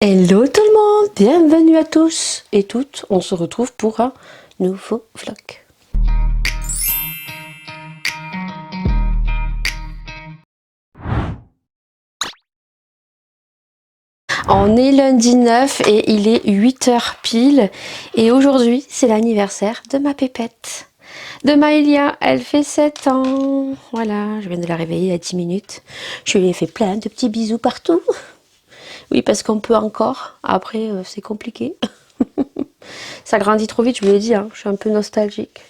Hello tout le monde, bienvenue à tous et toutes, on se retrouve pour un nouveau vlog. On est lundi 9 et il est 8h pile et aujourd'hui c'est l'anniversaire de ma pépette. De Maëlia, elle fait 7 ans. Voilà, je viens de la réveiller il y a 10 minutes. Je lui ai fait plein de petits bisous partout. Oui, parce qu'on peut encore, après c'est compliqué. Ça grandit trop vite, je vous l'ai dit, hein, je suis un peu nostalgique.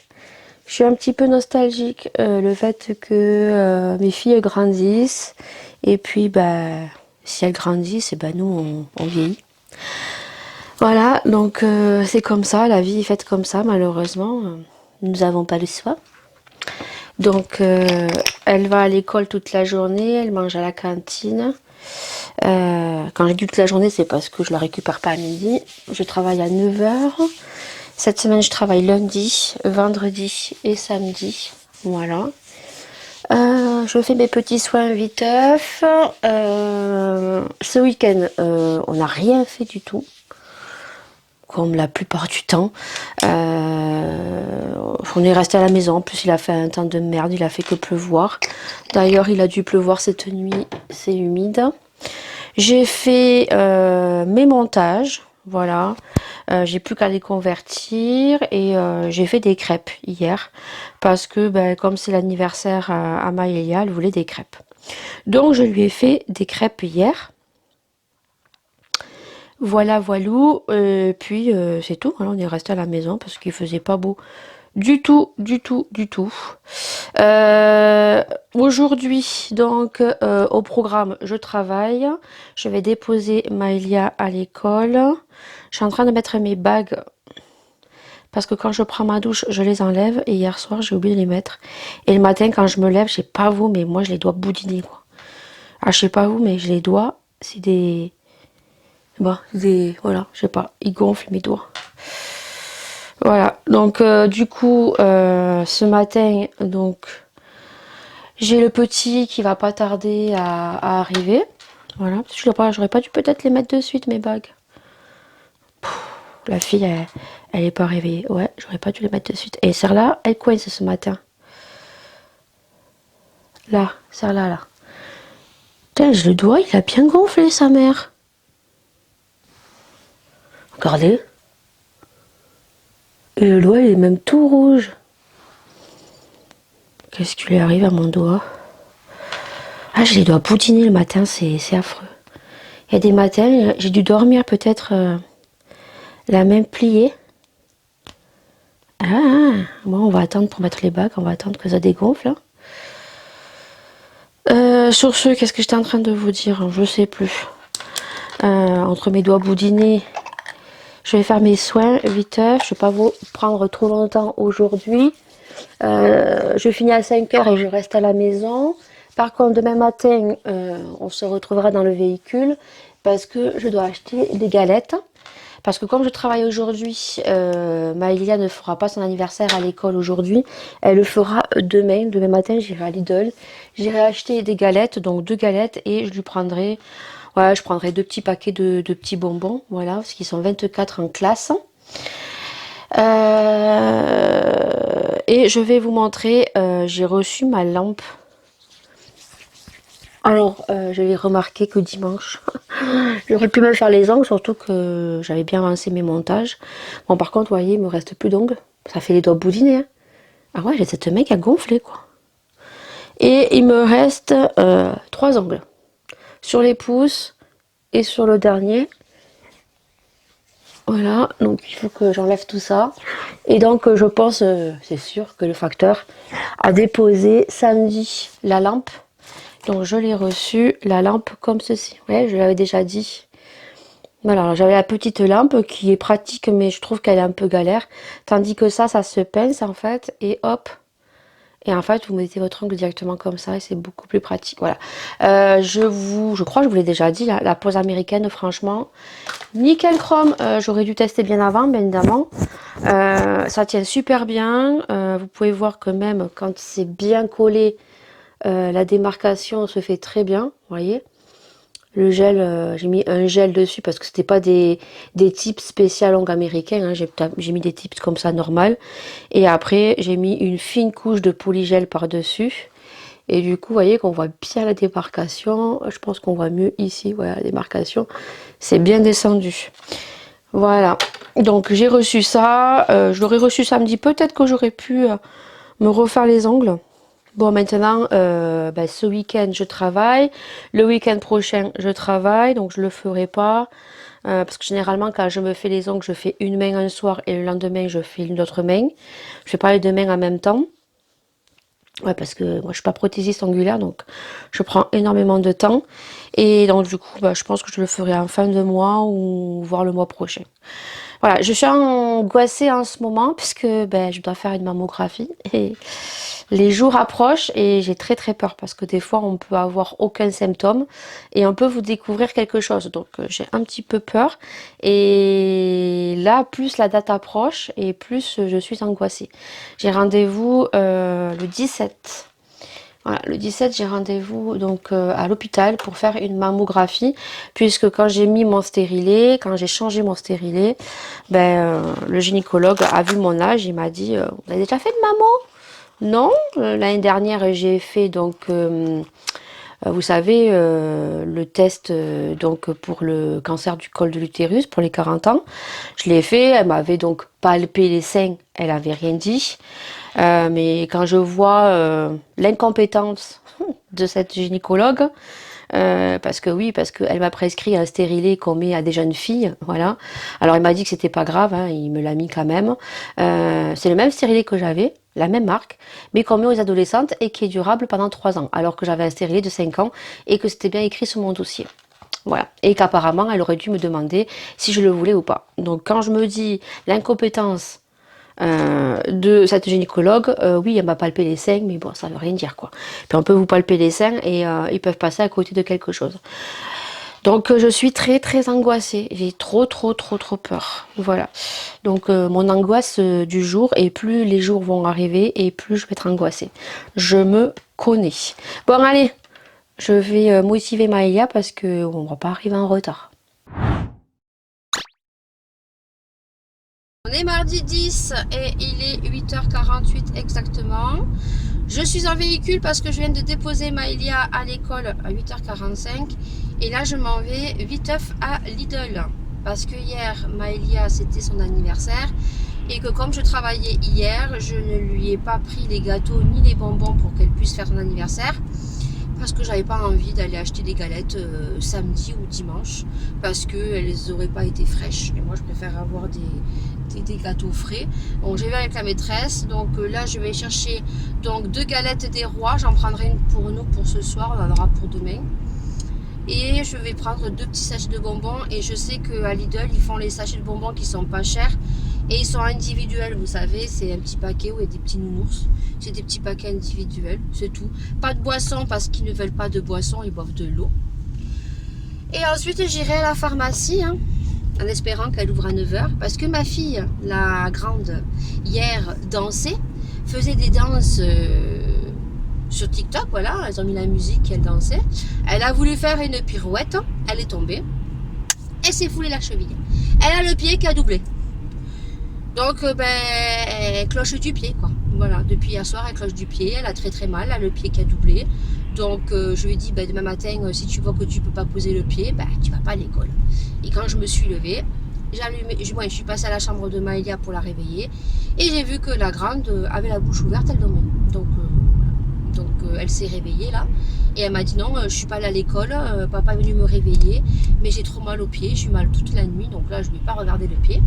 Je suis un petit peu nostalgique, le fait que mes filles grandissent. Et puis, bah, si elles grandissent, et bah, nous, on vieillit. Voilà, donc c'est comme ça, la vie est faite comme ça, malheureusement. Nous n'avons pas le choix. Donc, elle va à l'école toute la journée, elle mange à la cantine. Quand je dis toute la journée, c'est parce que je la récupère pas à midi. Je travaille à 9h. Cette semaine, je travaille lundi, vendredi et samedi. Voilà. Je fais mes petits soins viteuf. Ce week-end, on n'a rien fait du tout. Comme la plupart du temps. On est resté à la maison. En plus, il a fait un temps de merde. Il a fait que pleuvoir. D'ailleurs, il a dû pleuvoir cette nuit. C'est humide. J'ai fait mes montages. Voilà. J'ai plus qu'à les convertir et j'ai fait des crêpes hier parce que ben, comme c'est l'anniversaire à Maëlia, elle voulait des crêpes. Donc je lui ai fait des crêpes hier. Voilà, voilou. Puis c'est tout. Voilà, on est resté à la maison parce qu'il faisait pas beau du tout, du tout, du tout. Aujourd'hui, donc, au programme, je travaille. Je vais déposer Maëlia à l'école. Je suis en train de mettre mes bagues parce que quand je prends ma douche, je les enlève. Et hier soir, j'ai oublié de les mettre. Et le matin, quand je me lève, je sais pas vous, mais moi, je les dois boudiner, quoi. Ah, je sais pas vous, mais je les dois. C'est des... Bon, voilà, je sais pas. Ils gonflent mes doigts. Voilà, donc du coup, ce matin, donc... J'ai le petit qui va pas tarder à arriver. Voilà, j'aurais pas dû peut-être les mettre de suite, mes bagues. La fille, elle est pas réveillée. Ouais, j'aurais pas dû les mettre de suite. Et celle-là, elle coince ce matin. Là, celle-là, là. Putain, le doigt, il a bien gonflé, sa mère. Regardez. Et le doigt, il est même tout rouge. Qu'est-ce qui lui arrive à mon doigt? Ah, je les dois boudiner le matin, c'est affreux. Il y a des matins, j'ai dû dormir peut-être la main pliée. Ah, bon, on va attendre pour mettre les bagues, on va attendre que ça dégonfle. Hein. Sur ce, qu'est-ce que j'étais en train de vous dire? Je sais plus. Entre mes doigts boudinés, je vais faire mes soins vite. Je vais pas vous prendre trop longtemps aujourd'hui. Je finis à 5h et je reste à la maison. Par contre, demain matin, on se retrouvera dans le véhicule parce que je dois acheter des galettes. Parce que comme je travaille aujourd'hui, Maëlia ne fera pas son anniversaire à l'école aujourd'hui. Elle le fera demain. Demain matin, j'irai à Lidl. J'irai acheter des galettes, donc 2 galettes. Et je lui prendrai, voilà, je prendrai 2 petits paquets de petits bonbons. Voilà, parce qu'ils sont 24 en classe. Et je vais vous montrer, j'ai reçu ma lampe. Alors, j'avais remarqué que dimanche, j'aurais pu me faire les ongles, surtout que j'avais bien avancé mes montages. Bon, par contre, vous voyez, il me reste plus d'ongles. Ça fait les doigts boudinés. Hein. Ah ouais, j'ai cette main qui a gonflé, quoi. Et il me reste 3 ongles. Sur les pouces et sur le dernier. Voilà, donc il faut que j'enlève tout ça. Et donc, je pense, c'est sûr, que le facteur a déposé samedi la lampe. Donc je l'ai reçu, la lampe comme ceci. Ouais, je l'avais déjà dit. Voilà, j'avais la petite lampe qui est pratique, mais je trouve qu'elle est un peu galère. Tandis que ça se pince en fait, et hop. Et en fait, vous mettez votre ongle directement comme ça, et c'est beaucoup plus pratique. Voilà. Je crois que je vous l'ai déjà dit, la pose américaine, franchement, nickel chrome. J'aurais dû tester bien avant, bien évidemment. Ça tient super bien. Vous pouvez voir que même quand c'est bien collé, la démarcation se fait très bien, vous voyez. Le gel, j'ai mis un gel dessus parce que c'était pas des tips spécial ongles américains, hein. J'ai mis des tips comme ça normal. Et après j'ai mis une fine couche de polygel par dessus. Et du coup vous voyez qu'on voit bien la démarcation. Je pense qu'on voit mieux ici, voilà la démarcation. C'est bien descendu. Voilà, donc j'ai reçu ça. Je l'aurais reçu samedi, peut-être que j'aurais pu me refaire les ongles. Bon, maintenant, ce week-end, je travaille. Le week-end prochain, je travaille, donc je le ferai pas. Parce que généralement, quand je me fais les ongles, je fais une main un soir et le lendemain, je fais une autre main. Je fais pas les deux mains en même temps. Ouais, parce que moi, je suis pas prothésiste angulaire, donc je prends énormément de temps. Et donc, du coup, je pense que je le ferai en fin de mois ou voire le mois prochain. Voilà, je suis angoissée en ce moment puisque je dois faire une mammographie et les jours approchent et j'ai très très peur parce que des fois on peut avoir aucun symptôme et on peut vous découvrir quelque chose. Donc j'ai un petit peu peur et là plus la date approche et plus je suis angoissée. J'ai rendez-vous le 17. Voilà, le 17, j'ai rendez-vous donc à l'hôpital pour faire une mammographie, puisque quand j'ai mis mon stérilet, quand j'ai changé mon stérilet, le gynécologue a vu mon âge, il m'a dit vous avez déjà fait de mammo? Non, l'année dernière j'ai fait donc vous savez le test donc pour le cancer du col de l'utérus pour les 40 ans. Je l'ai fait, elle m'avait donc palpé les seins, elle avait rien dit. Mais quand je vois l'incompétence de cette gynécologue, parce que oui, parce qu'elle m'a prescrit un stérilet qu'on met à des jeunes filles, voilà. Alors il m'a dit que c'était pas grave, hein, il me l'a mis quand même. C'est le même stérilet que j'avais, la même marque, mais qu'on met aux adolescentes et qui est durable pendant 3 ans, alors que j'avais un stérilet de 5 ans et que c'était bien écrit sur mon dossier. Voilà. Et qu'apparemment, elle aurait dû me demander si je le voulais ou pas. Donc quand je me dis l'incompétence de cette gynécologue, oui, elle m'a palpé les seins, mais bon, ça veut rien dire quoi. Puis on peut vous palper les seins et ils peuvent passer à côté de quelque chose. Donc je suis très très angoissée, j'ai trop peur. Voilà. Donc mon angoisse du jour, et plus les jours vont arriver et plus je vais être angoissée. Je me connais. Bon allez, je vais motiver Maëlia parce que on va pas arriver en retard. On est mardi 10 et il est 8h48 exactement. Je suis en véhicule parce que je viens de déposer Maëlia à l'école à 8h45. Et là, je m'en vais viteuf à Lidl. Parce que hier, Maëlia, c'était son anniversaire. Et que comme je travaillais hier, je ne lui ai pas pris les gâteaux ni les bonbons pour qu'elle puisse faire son anniversaire. Parce que j'avais pas envie d'aller acheter des galettes samedi ou dimanche. Parce qu'elles n'auraient pas été fraîches. Et moi, je préfère avoir des gâteaux frais. Donc j'ai vu avec la maîtresse, donc là je vais chercher donc 2 galettes des rois, j'en prendrai une pour nous pour ce soir, on en aura pour demain, et je vais prendre 2 petits sachets de bonbons. Et je sais qu'à Lidl ils font les sachets de bonbons qui sont pas chers et ils sont individuels, vous savez, c'est un petit paquet où il y a des petits nounours, c'est des petits paquets individuels, c'est tout. Pas de boisson parce qu'ils ne veulent pas de boisson, ils boivent de l'eau. Et ensuite j'irai à la pharmacie en espérant qu'elle ouvre à 9h, parce que ma fille, la grande, hier dansait, faisait des danses sur TikTok, voilà, elles ont mis la musique, elle dansait. Elle a voulu faire une pirouette, elle est tombée, et s'est foulée la cheville. Elle a le pied qui a doublé. Donc, cloche du pied, quoi. Voilà, depuis hier soir, elle cloche du pied, elle a très mal, elle a le pied qui a doublé. Donc, je lui ai dit, demain matin, si tu vois que tu peux pas poser le pied, tu vas pas à l'école. Et quand je me suis levée, je suis passée à la chambre de Maëlia pour la réveiller. Et j'ai vu que la grande avait la bouche ouverte, elle dormait. Donc, elle s'est réveillée là. Et elle m'a dit, non, je suis pas allée à l'école, papa est venu me réveiller, mais j'ai trop mal au pied, j'ai eu mal toute la nuit, donc là, je ne vais pas regarder le pied.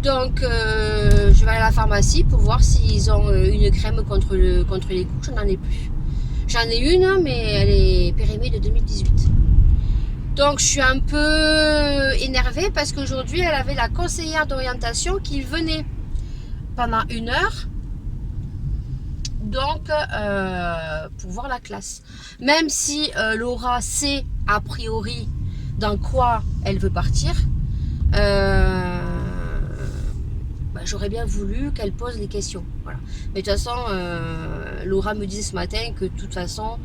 Donc je vais aller à la pharmacie pour voir s'ils ont une crème contre les coups. Je n'en ai plus. J'en ai une, mais elle est périmée de 2018. Donc je suis un peu énervée parce qu'aujourd'hui elle avait la conseillère d'orientation qui venait pendant 1 heure. Donc pour voir la classe. Même si Laura sait a priori dans quoi elle veut partir. J'aurais bien voulu qu'elle pose les questions. Voilà. Mais de toute façon, Laura me disait ce matin que de toute façon,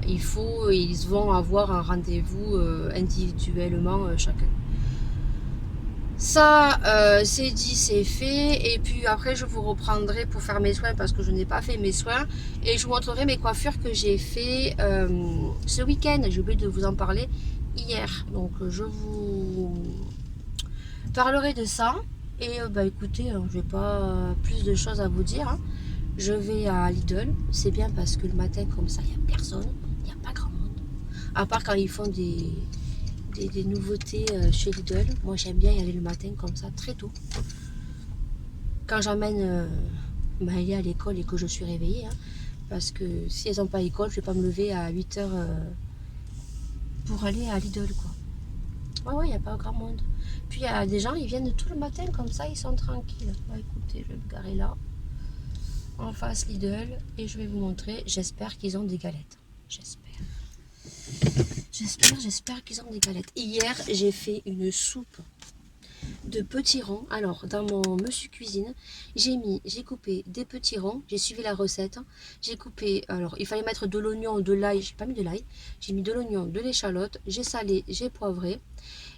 ils vont avoir un rendez-vous individuellement chacun. Ça, c'est dit, c'est fait. Et puis après, je vous reprendrai pour faire mes soins parce que je n'ai pas fait mes soins. Et je vous montrerai mes coiffures que j'ai fait ce week-end. J'ai oublié de vous en parler hier. Donc, je vous parlerai de ça. Et bah écoutez, je n'ai pas plus de choses à vous dire. Hein. Je vais à Lidl. C'est bien parce que le matin, comme ça, il n'y a personne. Il n'y a pas grand monde. À part quand ils font des nouveautés chez Lidl. Moi j'aime bien y aller le matin comme ça, très tôt. Quand j'emmène Maëlia à l'école et que je suis réveillée. Hein, parce que si elles n'ont pas école, je ne vais pas me lever à 8h pour aller à Lidl. Quoi. Ouais, il n'y a pas grand monde. Puis il y a des gens, ils viennent tout le matin comme ça, ils sont tranquilles. Bah, écoutez, je vais me garer là, en face Lidl, et je vais vous montrer. J'espère qu'ils ont des galettes. J'espère qu'ils ont des galettes. Hier, j'ai fait une soupe de petits ronds. Alors, dans mon monsieur cuisine, j'ai coupé des petits ronds. J'ai suivi la recette. J'ai coupé, alors, il fallait mettre de l'oignon, de l'ail. J'ai pas mis de l'ail. J'ai mis de l'oignon, de l'échalote. J'ai salé, j'ai poivré.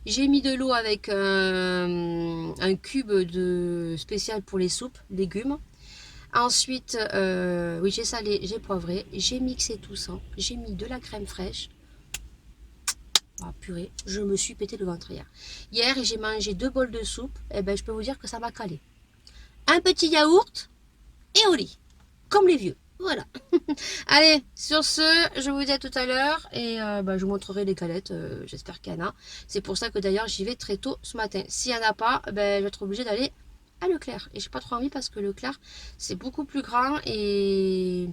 J'ai mis de l'eau avec un cube de spécial pour les soupes, légumes. Ensuite, oui, j'ai salé, j'ai poivré. J'ai mixé tout ça. J'ai mis de la crème fraîche. Ah, purée, je me suis pété le ventre hier. Hier, j'ai mangé 2 bols de soupe. Et ben, je peux vous dire que ça m'a calé. Un petit yaourt et au lit. Comme les vieux. Voilà. Allez, sur ce, je vous dis à tout à l'heure. Et je vous montrerai les galettes. J'espère qu'il y en a. C'est pour ça que d'ailleurs, j'y vais très tôt ce matin. S'il n'y en a pas, ben, je vais être obligée d'aller à Leclerc. Et j'ai pas trop envie parce que Leclerc, c'est beaucoup plus grand. Et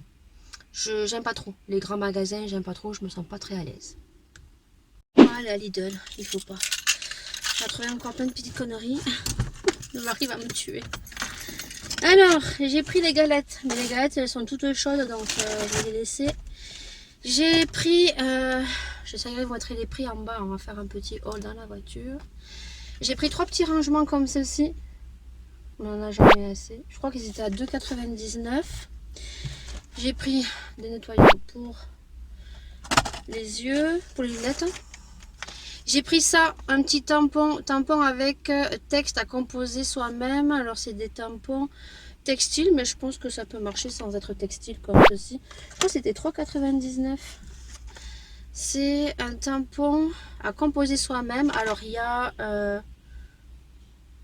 j'aime pas trop. Les grands magasins, j'aime pas trop. Je me sens pas très à l'aise. Allez à Lidl, il faut pas. J'ai trouvé encore plein de petites conneries. Le mari va me tuer. Alors, j'ai pris les galettes. Mais les galettes, elles sont toutes chaudes, donc je vais les laisser. J'ai pris... j'essaierai de vous montrer les prix en bas. On va faire un petit haul dans la voiture. J'ai pris 3 petits rangements comme ceci. On en a jamais assez. Je crois qu'ils étaient à 2,99 €. J'ai pris des nettoyants pour les yeux, pour les lunettes. J'ai pris ça, un petit tampon avec texte à composer soi-même. Alors c'est des tampons textiles, mais je pense que ça peut marcher sans être textile comme ceci. Je crois que c'était 3,99 €. C'est un tampon à composer soi-même. Alors il y a...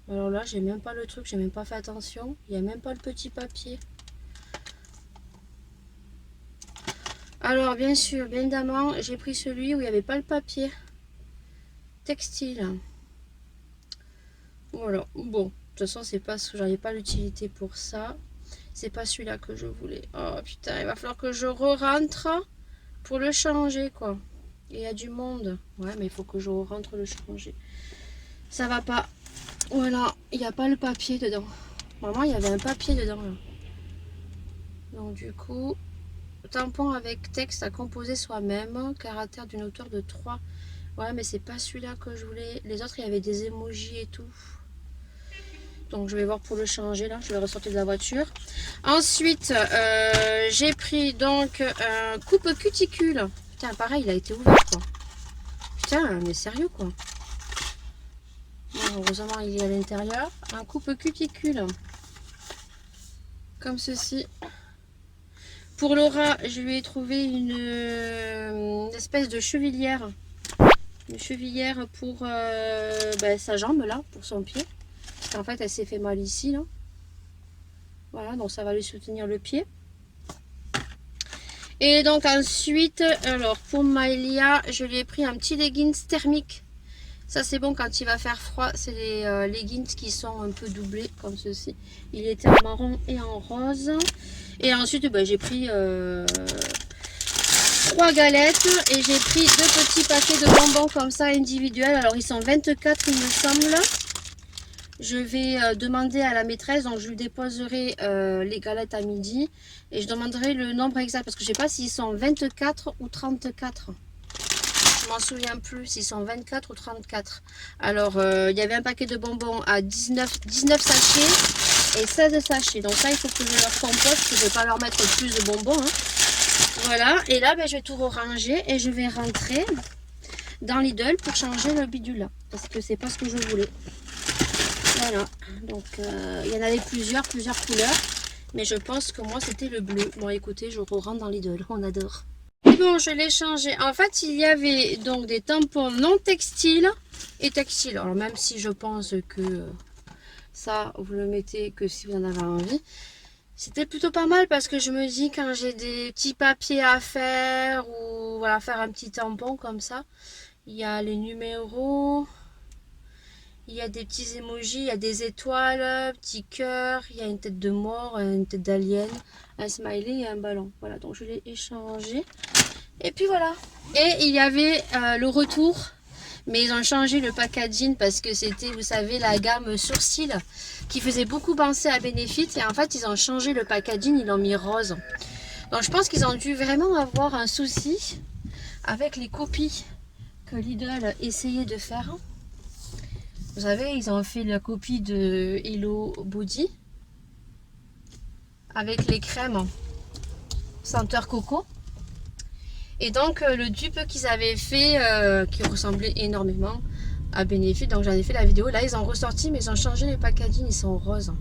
alors là, j'ai même pas le truc, j'ai même pas fait attention. Il n'y a même pas le petit papier. Alors bien sûr, bien évidemment, j'ai pris celui où il n'y avait pas le papier. Textile. Voilà, bon, de toute façon c'est pas ce que j'avais pas l'utilité pour ça. C'est pas celui-là que je voulais. Oh putain, il va falloir que je re-rentre pour le changer quoi. Il y a du monde. Ouais, mais il faut que je rentre le changer. Ça va pas. Voilà, il n'y a pas le papier dedans. Normalement il y avait un papier dedans là. Donc du coup, tampon avec texte à composer soi-même. Caractère d'une hauteur de 3. Ouais, mais c'est pas celui-là que je voulais. Les autres, il y avait des emojis et tout. Donc, je vais voir pour le changer, là. Je vais ressortir de la voiture. Ensuite, j'ai pris, donc, un coupe cuticule. Putain, pareil, il a été ouvert, quoi. Putain, mais sérieux, quoi. Bon, heureusement, il est à l'intérieur. Un coupe cuticule. Comme ceci. Pour Laura, je lui ai trouvé une espèce de chevilière. Une chevilière pour sa jambe là, pour son pied. Parce qu'en fait elle s'est fait mal ici là. Voilà, donc ça va lui soutenir le pied. Et donc ensuite, alors pour Maëlia, je lui ai pris un petit leggings thermique. Ça c'est bon quand il va faire froid, c'est les leggings qui sont un peu doublés comme ceci. Il était en marron et en rose. Et ensuite j'ai pris 3 galettes et j'ai pris 2 petits paquets de bonbons comme ça individuels. Alors ils sont 24 il me semble. Je vais demander à la maîtresse, donc je lui déposerai les galettes à midi et je demanderai le nombre exact parce que je sais pas s'ils sont 24 ou 34. Je m'en souviens plus s'ils sont 24 ou 34. Alors il y avait un paquet de bonbons à 19 sachets et 16 sachets. Donc ça il faut que je leur composte, je ne vais pas leur mettre plus de bonbons. Hein. Voilà, et là, ben, je vais tout ranger et je vais rentrer dans Lidl pour changer le bidule là. Parce que c'est pas ce que je voulais. Voilà, donc il y en avait plusieurs couleurs. Mais je pense que moi, c'était le bleu. Bon, écoutez, je rentre dans Lidl, on adore. Et bon, je l'ai changé. En fait, il y avait donc des tampons non textiles et textiles. Alors, même si je pense que ça, vous le mettez que si vous en avez envie. C'était plutôt pas mal parce que je me dis quand j'ai des petits papiers à faire ou voilà, faire un petit tampon comme ça. Il y a les numéros, il y a des petits emojis, il y a des étoiles, petits cœurs, il y a une tête de mort, une tête d'alien, un smiley et un ballon. Voilà, donc je l'ai échangé. Et puis voilà. Et il y avait le retour. Mais ils ont changé le packaging parce que c'était, vous savez, la gamme sourcils qui faisait beaucoup penser à Benefit. Et en fait, ils ont changé le packaging, ils l'ont mis rose. Donc je pense qu'ils ont dû vraiment avoir un souci avec les copies que Lidl essayait de faire. Vous savez, ils ont fait la copie de Hello Body avec les crèmes senteur coco. Et donc le dupe qu'ils avaient fait, qui ressemblait énormément à Benefit, donc j'en ai fait la vidéo. Là ils ont ressorti mais ils ont changé les packaging, ils sont roses.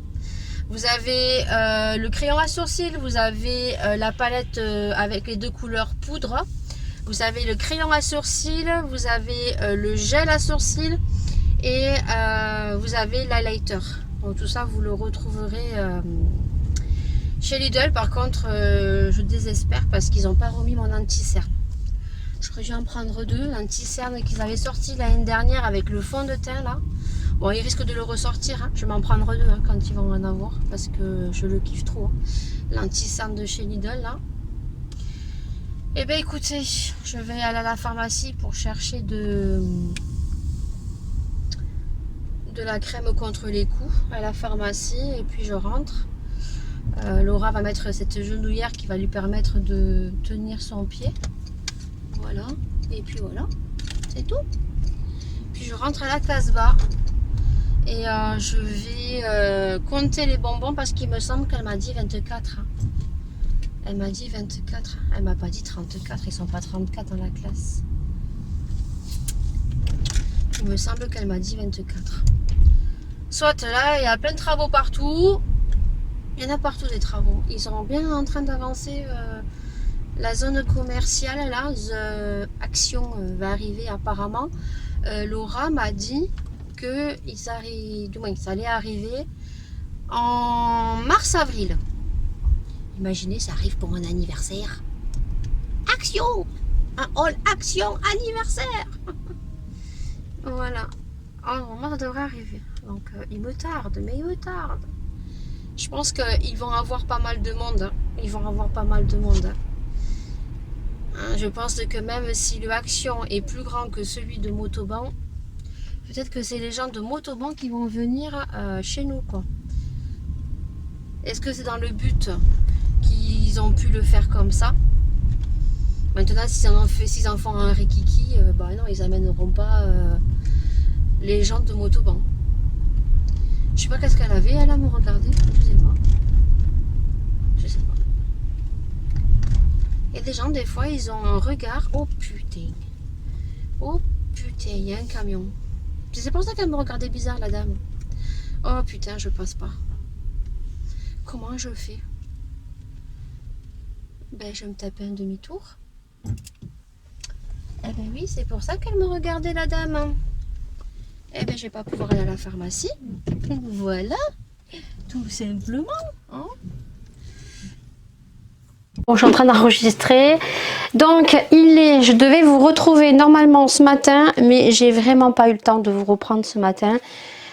Vous avez le crayon à sourcils, vous avez la palette avec les deux couleurs poudre, vous avez le crayon à sourcils, vous avez le gel à sourcils et vous avez l'highlighter. Donc tout ça vous le retrouverez chez Lidl. Par contre je désespère parce qu'ils n'ont pas remis mon anti-cerne. J'aurais dû en prendre deux, l'anti-cerne qu'ils avaient sorti l'année dernière avec le fond de teint là. Bon, ils risquent de le ressortir, hein. Je vais m'en prendre deux hein, quand ils vont en avoir parce que je le kiffe trop. Hein. L'anti-cerne de chez Lidl là. Et bien écoutez, je vais aller à la pharmacie pour chercher de la crème contre les coups à la pharmacie et puis je rentre. Laura va mettre cette genouillère qui va lui permettre de tenir son pied. Voilà, et puis voilà, c'est tout. Puis je rentre à la Casbah et je vais compter les bonbons parce qu'il me semble qu'elle m'a dit 24. Hein. Elle m'a dit 24, elle m'a pas dit 34, ils sont pas 34 dans la classe. Il me semble qu'elle m'a dit 24. Soit là, il y a plein de travaux partout. Il y en a partout des travaux. Ils sont bien en train d'avancer. La zone commerciale, là, Action va arriver apparemment. Laura m'a dit que du moins, ça allait arriver en mars-avril. Imaginez, ça arrive pour mon anniversaire. Action! Un all Action anniversaire! Voilà. On devrait arriver. Donc, il me tarde, mais il me tarde. Je pense qu'ils vont avoir pas mal de monde. Hein. Ils vont avoir pas mal de monde. Hein. Je pense que même si le Action est plus grand que celui de Motoban, peut-être que c'est les gens de Motoban qui vont venir chez nous, quoi. Est-ce que c'est dans le but qu'ils ont pu le faire comme ça? Maintenant, s'ils en font un rikiki, bah non, ils amèneront pas les gens de Motoban. Je sais pas qu'est-ce qu'elle avait, elle a me regarder, je sais pas. Je sais pas. Il y a des gens, des fois, ils ont un regard. Oh putain. Oh putain, il y a un camion. C'est pour ça qu'elle me regardait bizarre, la dame. Oh putain, je passe pas. Comment je fais? Ben, je vais me taper un demi-tour. Eh ben oui, c'est pour ça qu'elle me regardait, la dame. Eh ben, je vais pas pouvoir aller à la pharmacie. Voilà. Tout simplement. Hein. Bon, je suis en train d'enregistrer. Donc, je devais vous retrouver normalement ce matin, mais j'ai vraiment pas eu le temps de vous reprendre ce matin.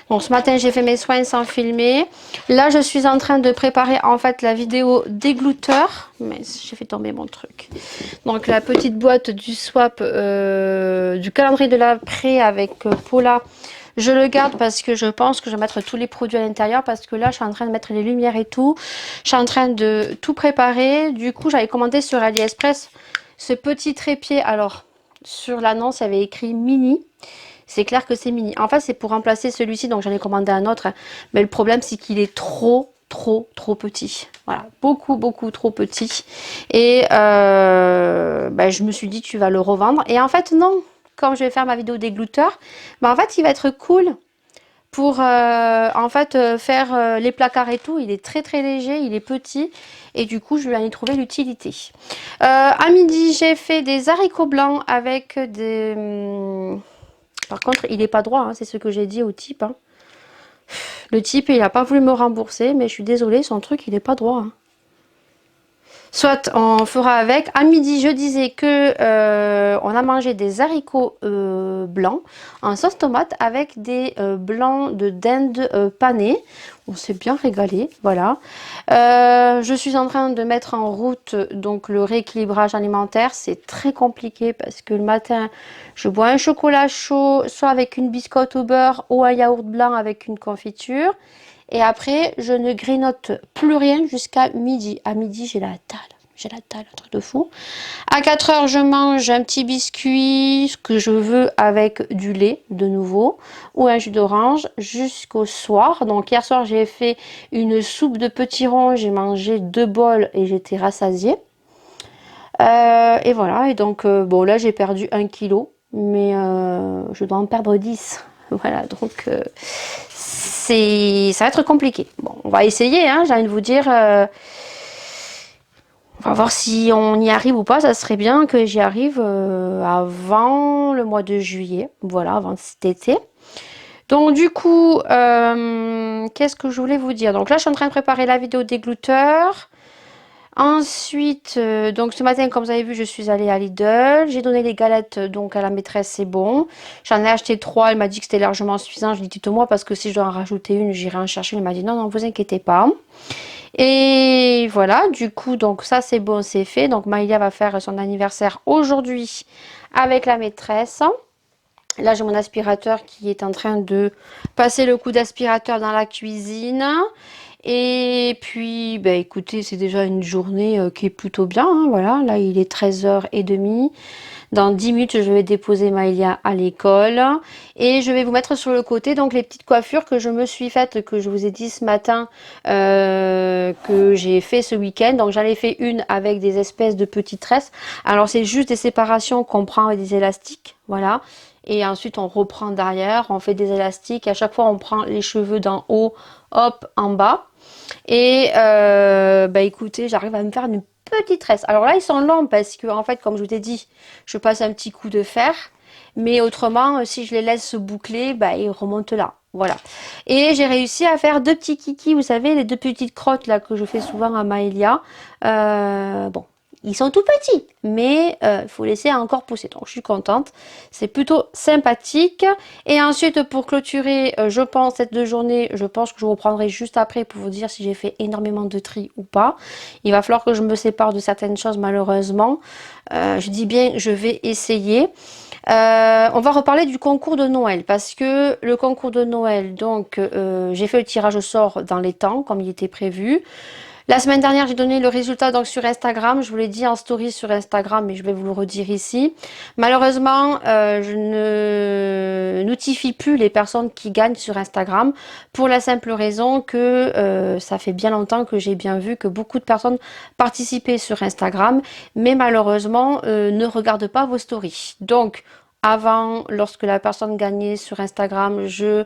Donc, ce matin, j'ai fait mes soins sans filmer. Là, je suis en train de préparer en fait la vidéo déglouteur. Mais j'ai fait tomber mon truc. Donc, la petite boîte du swap, du calendrier de l'après avec Paula. Je le garde parce que je pense que je vais mettre tous les produits à l'intérieur parce que là, je suis en train de mettre les lumières et tout. Je suis en train de tout préparer. Du coup, j'avais commandé sur AliExpress ce petit trépied. Alors, sur l'annonce, il y avait écrit mini. C'est clair que c'est mini. En fait, c'est pour remplacer celui-ci. Donc, j'en ai commandé un autre. Mais le problème, c'est qu'il est trop trop petit. Voilà, beaucoup trop petit. Et je me suis dit, tu vas le revendre. Et en fait, non. Comme je vais faire ma vidéo dégluteur, en fait, il va être cool pour faire les placards et tout. Il est très léger, il est petit. Et du coup, je vais en y trouver l'utilité. À midi, j'ai fait des haricots blancs avec des... Par contre, il n'est pas droit, hein, c'est ce que j'ai dit au type. Hein. Le type, il n'a pas voulu me rembourser, mais je suis désolée, son truc, il n'est pas droit. Hein. Soit on fera avec. À midi, je disais que on a mangé des haricots blancs en sauce tomate avec des blancs de dinde panés. On s'est bien régalé, voilà. Je suis en train de mettre en route donc le rééquilibrage alimentaire. C'est très compliqué parce que le matin, je bois un chocolat chaud, soit avec une biscotte au beurre ou un yaourt blanc avec une confiture. Et après, je ne grignote plus rien jusqu'à midi. À midi, j'ai la dalle. J'ai la dalle, un truc de fou. À 4 heures, je mange un petit biscuit, ce que je veux, avec du lait, de nouveau, ou un jus d'orange, jusqu'au soir. Donc, hier soir, j'ai fait une soupe de petits ronds. J'ai mangé 2 bols et j'étais rassasiée. Et voilà. Et donc, bon, là, j'ai perdu 1 kg, mais je dois en perdre 10. Voilà, donc ça va être compliqué. Bon, on va essayer, hein, j'ai envie de vous dire. On va voir si on y arrive ou pas. Ça serait bien que j'y arrive avant le mois de juillet. Voilà, avant cet été. Donc du coup, qu'est-ce que je voulais vous dire? Donc là, je suis en train de préparer la vidéo dégluteur. Ensuite, donc ce matin, comme vous avez vu, je suis allée à Lidl. J'ai donné les galettes donc à la maîtresse, c'est bon. J'en ai acheté 3, elle m'a dit que c'était largement suffisant. Je lui ai dit dites-moi parce que si je dois en rajouter une, j'irai en chercher. Elle m'a dit non, non, vous inquiétez pas. Et voilà, du coup, donc ça c'est bon, c'est fait. Donc Maïlia va faire son anniversaire aujourd'hui avec la maîtresse. Là, j'ai mon aspirateur qui est en train de passer le coup d'aspirateur dans la cuisine. Et puis, bah, écoutez, c'est déjà une journée qui est plutôt bien. Hein, voilà, là, il est 13h30. Dans 10 minutes, je vais déposer Maïlia à l'école. Et je vais vous mettre sur le côté donc les petites coiffures que je me suis faites, que je vous ai dit ce matin, que j'ai fait ce week-end. Donc j'en ai fait une avec des espèces de petites tresses. Alors c'est juste des séparations qu'on prend avec des élastiques. Voilà. Et ensuite on reprend derrière, on fait des élastiques. À chaque fois on prend les cheveux d'en haut, hop, en bas. Et écoutez, j'arrive à me faire une petite tresse. Alors là, ils sont longs parce que, en fait, comme je vous ai dit, je passe un petit coup de fer. Mais autrement, si je les laisse se boucler, ils remontent là. Voilà. Et j'ai réussi à faire 2 petits kikis. Vous savez, les 2 petites crottes là que je fais souvent à Maëlia. Bon, ils sont tout petits, mais il faut laisser encore pousser. Donc, je suis contente. C'est plutôt sympathique. Et ensuite, pour clôturer, je pense, cette 2 journées, je pense que je reprendrai juste après pour vous dire si j'ai fait énormément de tri ou pas. Il va falloir que je me sépare de certaines choses, malheureusement. Je dis bien, je vais essayer. On va reparler du concours de Noël parce que le concours de Noël, donc j'ai fait le tirage au sort dans les temps comme il était prévu. La semaine dernière, j'ai donné le résultat donc sur Instagram. Je vous l'ai dit en story sur Instagram, mais je vais vous le redire ici. Malheureusement, je ne notifie plus les personnes qui gagnent sur Instagram pour la simple raison que ça fait bien longtemps que j'ai bien vu que beaucoup de personnes participaient sur Instagram, mais malheureusement ne regardent pas vos stories. Donc, avant, lorsque la personne gagnait sur Instagram, je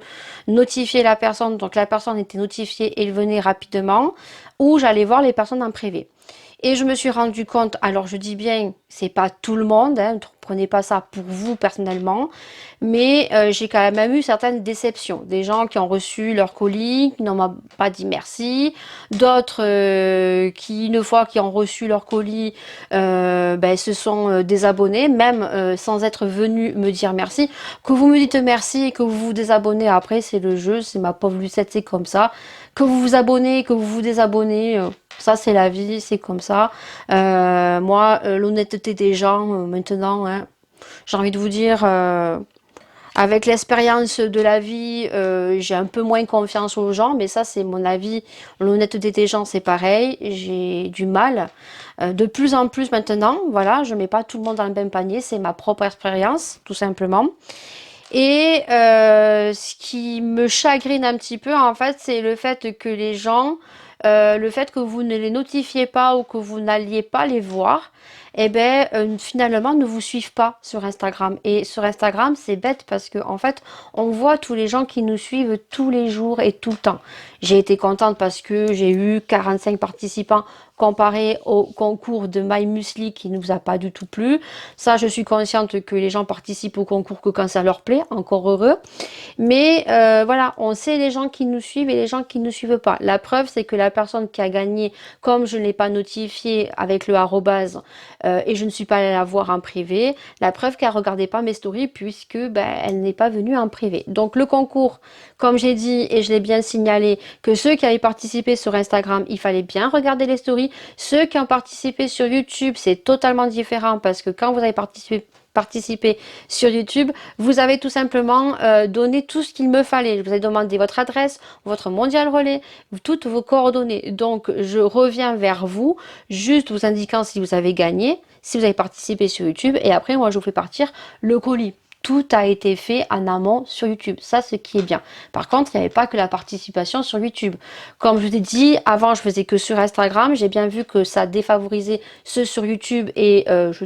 notifiais la personne, donc la personne était notifiée et elle venait rapidement, ou j'allais voir les personnes en privé. Et je me suis rendu compte, alors je dis bien, c'est pas tout le monde, hein, ne prenez pas ça pour vous personnellement, mais j'ai quand même eu certaines déceptions. Des gens qui ont reçu leur colis, qui n'ont pas dit merci, d'autres qui, une fois qu'ils ont reçu leur colis, se sont désabonnés, même sans être venus me dire merci. Que vous me dites merci et que vous vous désabonnez après, c'est le jeu, c'est ma pauvre Lucette, c'est comme ça. Que vous vous abonnez, que vous vous désabonnez, ça c'est la vie, c'est comme ça. Moi, l'honnêteté des gens, maintenant, hein, j'ai envie de vous dire, avec l'expérience de la vie, j'ai un peu moins confiance aux gens, mais ça c'est mon avis. L'honnêteté des gens, c'est pareil, j'ai du mal. De plus en plus maintenant, voilà, je mets pas tout le monde dans le même panier, c'est ma propre expérience, tout simplement. Et ce qui me chagrine un petit peu, en fait, c'est le fait que les gens le fait que vous ne les notifiez pas ou que vous n'alliez pas les voir, eh ben finalement ne vous suivent pas sur Instagram. Et sur Instagram, c'est bête parce que en fait, on voit tous les gens qui nous suivent tous les jours et tout le temps. J'ai été contente parce que j'ai eu 45 participants comparé au concours de My Muesli qui ne nous a pas du tout plu. Ça, je suis consciente que les gens participent au concours que quand ça leur plaît, encore heureux. Mais voilà, on sait les gens qui nous suivent et les gens qui ne nous suivent pas. La preuve, c'est que la personne qui a gagné, comme je ne l'ai pas notifié avec le arrobase et je ne suis pas allée la voir en privé, la preuve qu'elle ne regardait pas mes stories puisque ben, elle n'est pas venue en privé. Donc le concours, comme j'ai dit et je l'ai bien signalé, que ceux qui avaient participé sur Instagram, il fallait bien regarder les stories. Ceux qui ont participé sur YouTube, c'est totalement différent parce que quand vous avez participé sur YouTube, vous avez tout simplement donné tout ce qu'il me fallait. Je vous ai demandé votre adresse, votre mondial relais, toutes vos coordonnées. Donc, je reviens vers vous, juste vous indiquant si vous avez gagné, si vous avez participé sur YouTube. Et après, moi, je vous fais partir le colis. Tout a été fait en amont sur YouTube. Ça, ce qui est bien. Par contre, il n'y avait pas que la participation sur YouTube. Comme je vous ai dit, avant, je faisais que sur Instagram. J'ai bien vu que ça défavorisait ceux sur YouTube et je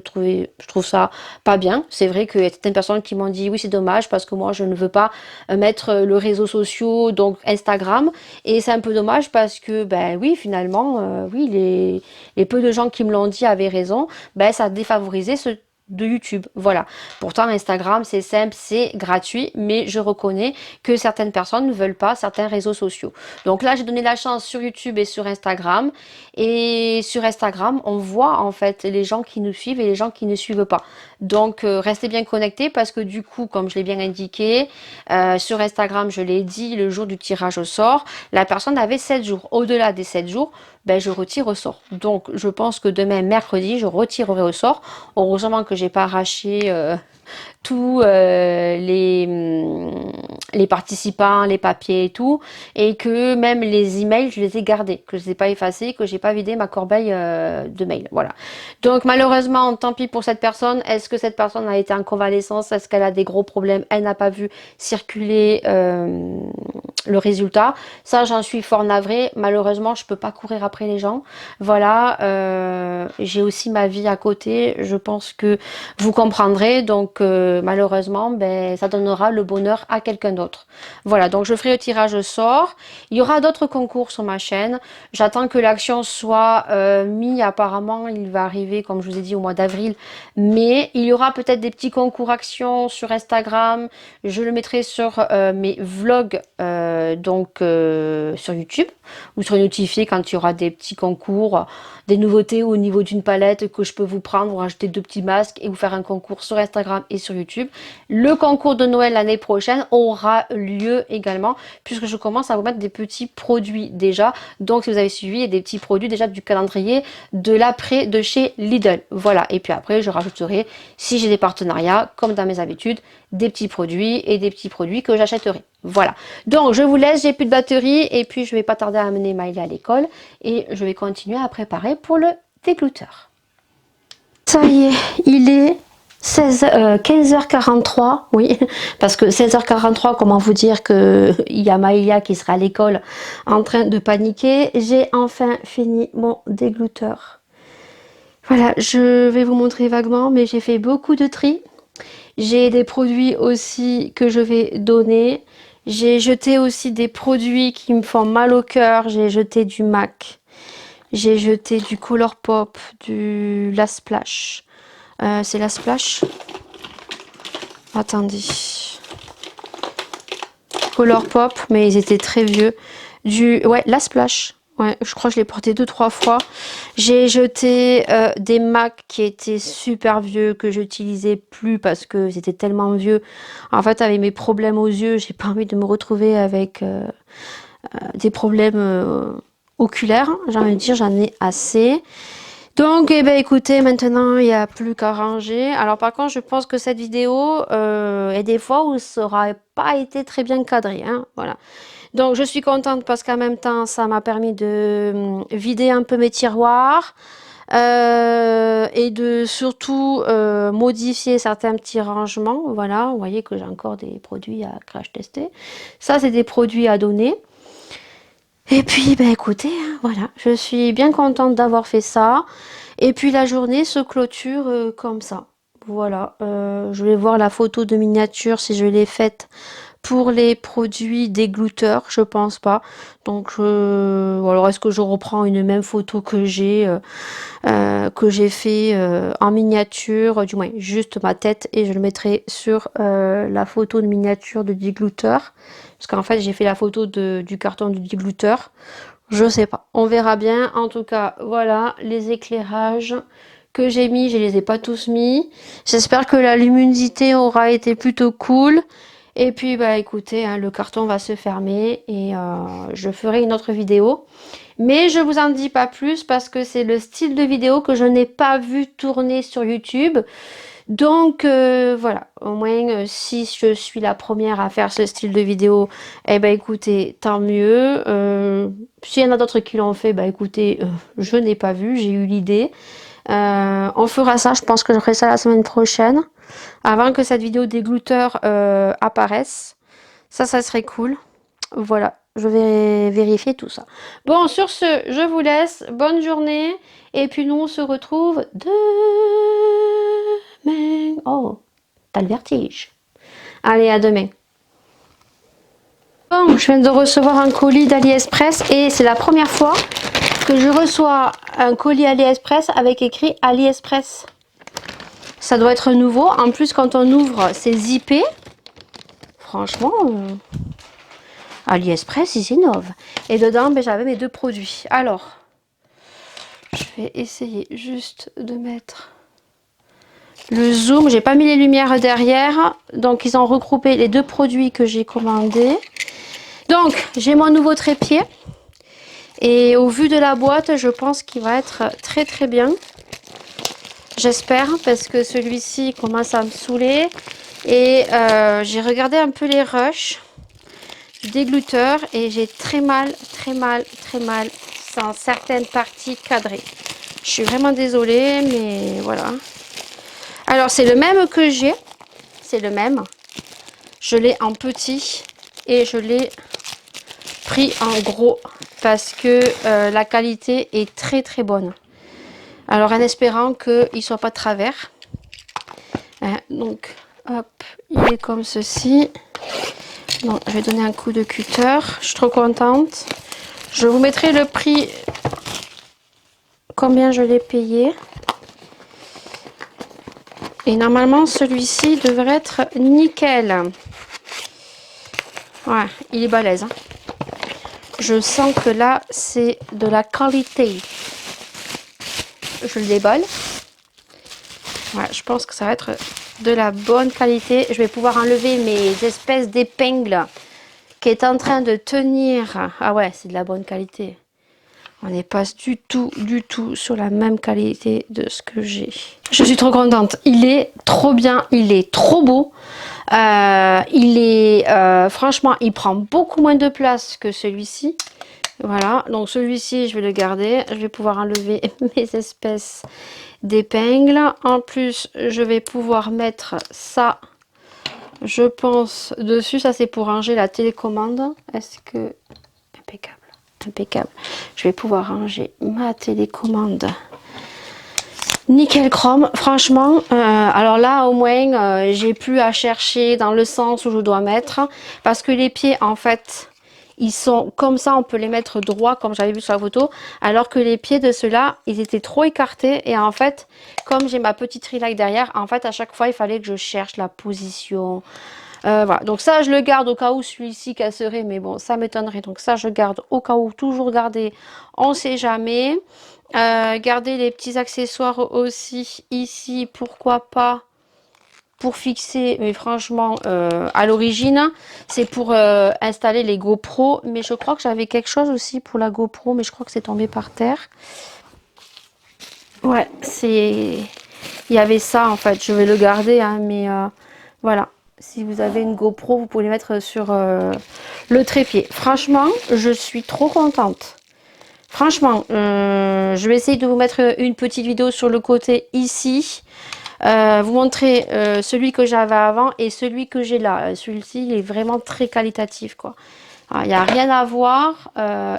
trouve ça pas bien. C'est vrai qu'il y a certaines personnes qui m'ont dit oui, c'est dommage parce que moi, je ne veux pas mettre le réseau social, donc Instagram. Et c'est un peu dommage parce que, ben oui, finalement, oui, les peu de gens qui me l'ont dit avaient raison. Ben, ça défavorisait ce de YouTube, voilà. Pourtant Instagram c'est simple, c'est gratuit, mais je reconnais que certaines personnes ne veulent pas certains réseaux sociaux. Donc là j'ai donné la chance sur YouTube et sur Instagram, et sur Instagram on voit en fait les gens qui nous suivent et les gens qui ne suivent pas. Donc restez bien connectés parce que du coup, comme je l'ai bien indiqué, sur Instagram je l'ai dit, le jour du tirage au sort, la personne avait 7 jours. Au-delà des 7 jours, ben, je retire au sort. Donc je pense que demain mercredi je retirerai au sort. Heureusement que j'ai pas arraché tous les participants, les papiers et tout, et que même les emails, je les ai gardés, que je les ai pas effacés, que j'ai pas vidé ma corbeille de mails. Voilà. Donc malheureusement, tant pis pour cette personne. Est-ce que cette personne a été en convalescence? Est-ce qu'elle a des gros problèmes? Elle n'a pas vu circuler le résultat. Ça, j'en suis fort navrée. Malheureusement, je peux pas courir après les gens. Voilà. J'ai aussi ma vie à côté. Je pense que vous comprendrez. Donc malheureusement, ben, ça donnera le bonheur à quelqu'un d'autre. Voilà, donc je ferai le tirage au sort. Il y aura d'autres concours sur ma chaîne. J'attends que l'action soit mise. Apparemment, il va arriver, comme je vous ai dit, au mois d'avril. Mais il y aura peut-être des petits concours actions sur Instagram. Je le mettrai sur mes vlogs, sur YouTube. Vous serez notifié quand il y aura des petits concours, des nouveautés au niveau d'une palette que je peux vous prendre, vous rajouter 2 petits masques et vous faire un concours sur Instagram et sur YouTube. Le concours de Noël l'année prochaine aura lieu également puisque je commence à vous mettre des petits produits déjà. Donc si vous avez suivi, il y a des petits produits déjà du calendrier de l'après de chez Lidl. Voilà, et puis après je rajouterai, si j'ai des partenariats, comme dans mes habitudes, des petits produits et des petits produits que j'achèterai. Voilà, donc je vous laisse, j'ai plus de batterie et puis je vais pas tarder à amener Maïla à l'école et je vais continuer à préparer pour le dégluteur. Ça y est, il est 15h43, oui, parce que 16h43, comment vous dire que il y a Maïlia qui sera à l'école en train de paniquer. J'ai enfin fini mon dégluteur. Voilà, je vais vous montrer vaguement, mais j'ai fait beaucoup de tri. J'ai des produits aussi que je vais donner. J'ai jeté aussi des produits qui me font mal au cœur. J'ai jeté du MAC. J'ai jeté du Colourpop, du La Splash. C'est La Splash. Attendez. Colourpop, mais ils étaient très vieux. Ouais, La Splash. Ouais, je crois que je l'ai porté 2-3 fois. J'ai jeté des MAC qui étaient super vieux, que j'utilisais plus parce que c'était tellement vieux. En fait, avec mes problèmes aux yeux, j'ai pas envie de me retrouver avec des problèmes oculaires. J'ai envie de dire, j'en ai assez. Donc, eh ben, écoutez, maintenant, il n'y a plus qu'à ranger. Alors, par contre, je pense que cette vidéo est des fois où ça n'aura pas été très bien cadré. Hein, voilà. Donc, je suis contente parce qu'en même temps, ça m'a permis de vider un peu mes tiroirs et de surtout modifier certains petits rangements. Voilà, vous voyez que j'ai encore des produits à crash tester. Ça, c'est des produits à donner. Et puis, bah écoutez, hein, voilà, je suis bien contente d'avoir fait ça. Et puis la journée se clôture comme ça. Voilà, je vais voir la photo de miniature si je l'ai faite pour les produits déglouteurs, je pense pas. Donc, ou alors est-ce que je reprends une même photo que j'ai fait en miniature, du moins juste ma tête, et je le mettrai sur la photo de miniature de déglouteur. Parce qu'en fait, j'ai fait la photo du carton du déglouteur. Je sais pas, on verra bien. En tout cas, voilà les éclairages que j'ai mis, je les ai pas tous mis. J'espère que la luminosité aura été plutôt cool. Et puis bah écoutez, hein, le carton va se fermer et je ferai une autre vidéo. Mais je vous en dis pas plus parce que c'est le style de vidéo que je n'ai pas vu tourner sur YouTube. Donc voilà, au moins si je suis la première à faire ce style de vidéo, eh ben écoutez, tant mieux. S'il y en a d'autres qui l'ont fait, bah écoutez, je n'ai pas vu, j'ai eu l'idée. On fera ça, je pense que je ferai ça la semaine prochaine, avant que cette vidéo déglouteur apparaisse. Ça serait cool. Voilà, je vais vérifier tout ça. Bon, sur ce, je vous laisse. Bonne journée. Et puis nous, on se retrouve demain. Oh, t'as le vertige. Allez, à demain. Bon, je viens de recevoir un colis d'AliExpress et c'est la première fois que je reçois un colis AliExpress avec écrit AliExpress. Ça doit être nouveau. En plus, quand on ouvre, c'est zippé. Franchement, AliExpress, ils innovent. Et dedans, ben, j'avais mes deux produits. Alors, je vais essayer juste de mettre le zoom. J'ai pas mis les lumières derrière. Donc, ils ont regroupé les deux produits que j'ai commandés. Donc, j'ai mon nouveau trépied. Et au vu de la boîte, je pense qu'il va être très très bien. J'espère, parce que celui-ci commence à me saouler. Et j'ai regardé un peu les rushs déglouteur et j'ai très mal dans certaines parties cadrées. Je suis vraiment désolée, mais voilà. Alors, c'est le même que j'ai. C'est le même. Je l'ai en petit et je l'ai pris en gros parce que la qualité est très très bonne. Alors, en espérant qu'il ne soit pas de travers. Donc, hop, il est comme ceci. Donc, je vais donner un coup de cutter. Je suis trop contente. Je vous mettrai le prix, combien je l'ai payé. Et normalement, celui-ci devrait être nickel. Ouais, il est balèze. Hein. Je sens que là, c'est de la qualité. Je le déballe. Ouais, je pense que ça va être de la bonne qualité. Je vais pouvoir enlever mes espèces d'épingles qui est en train de tenir. Ah ouais, c'est de la bonne qualité. On n'est pas du tout sur la même qualité de ce que j'ai. Je suis trop contente. Il est trop bien, il est trop beau. Franchement, il prend beaucoup moins de place que celui-ci. Voilà, donc celui-ci, je vais le garder. Je vais pouvoir enlever mes espèces d'épingles. En plus, je vais pouvoir mettre ça, je pense, dessus. Ça, c'est pour ranger la télécommande. Est-ce que... Impeccable. Impeccable. Je vais pouvoir ranger ma télécommande nickel chrome. Franchement, alors là au moins j'ai plus à chercher dans le sens où je dois mettre, parce que les pieds en fait ils sont comme ça, on peut les mettre droit comme j'avais vu sur la photo, alors que les pieds de ceux-là ils étaient trop écartés et en fait comme j'ai ma petite trilac derrière, en fait à chaque fois il fallait que je cherche la position. Voilà, donc ça je le garde au cas où celui-ci casserait, mais bon ça m'étonnerait, donc ça je garde au cas où, toujours garder, on sait jamais. Garder les petits accessoires aussi ici, pourquoi pas, pour fixer, mais franchement à l'origine c'est pour installer les GoPro, mais je crois que j'avais quelque chose aussi pour la GoPro, mais je crois que c'est tombé par terre. Ouais, il y avait ça en fait, je vais le garder hein, mais voilà. Si vous avez une GoPro, vous pouvez les mettre sur le trépied. Franchement, je suis trop contente. Franchement, je vais essayer de vous mettre une petite vidéo sur le côté ici. Vous montrer celui que j'avais avant et celui que j'ai là. Celui-ci, il est vraiment très qualitatif, quoi. Il n'y a rien à voir.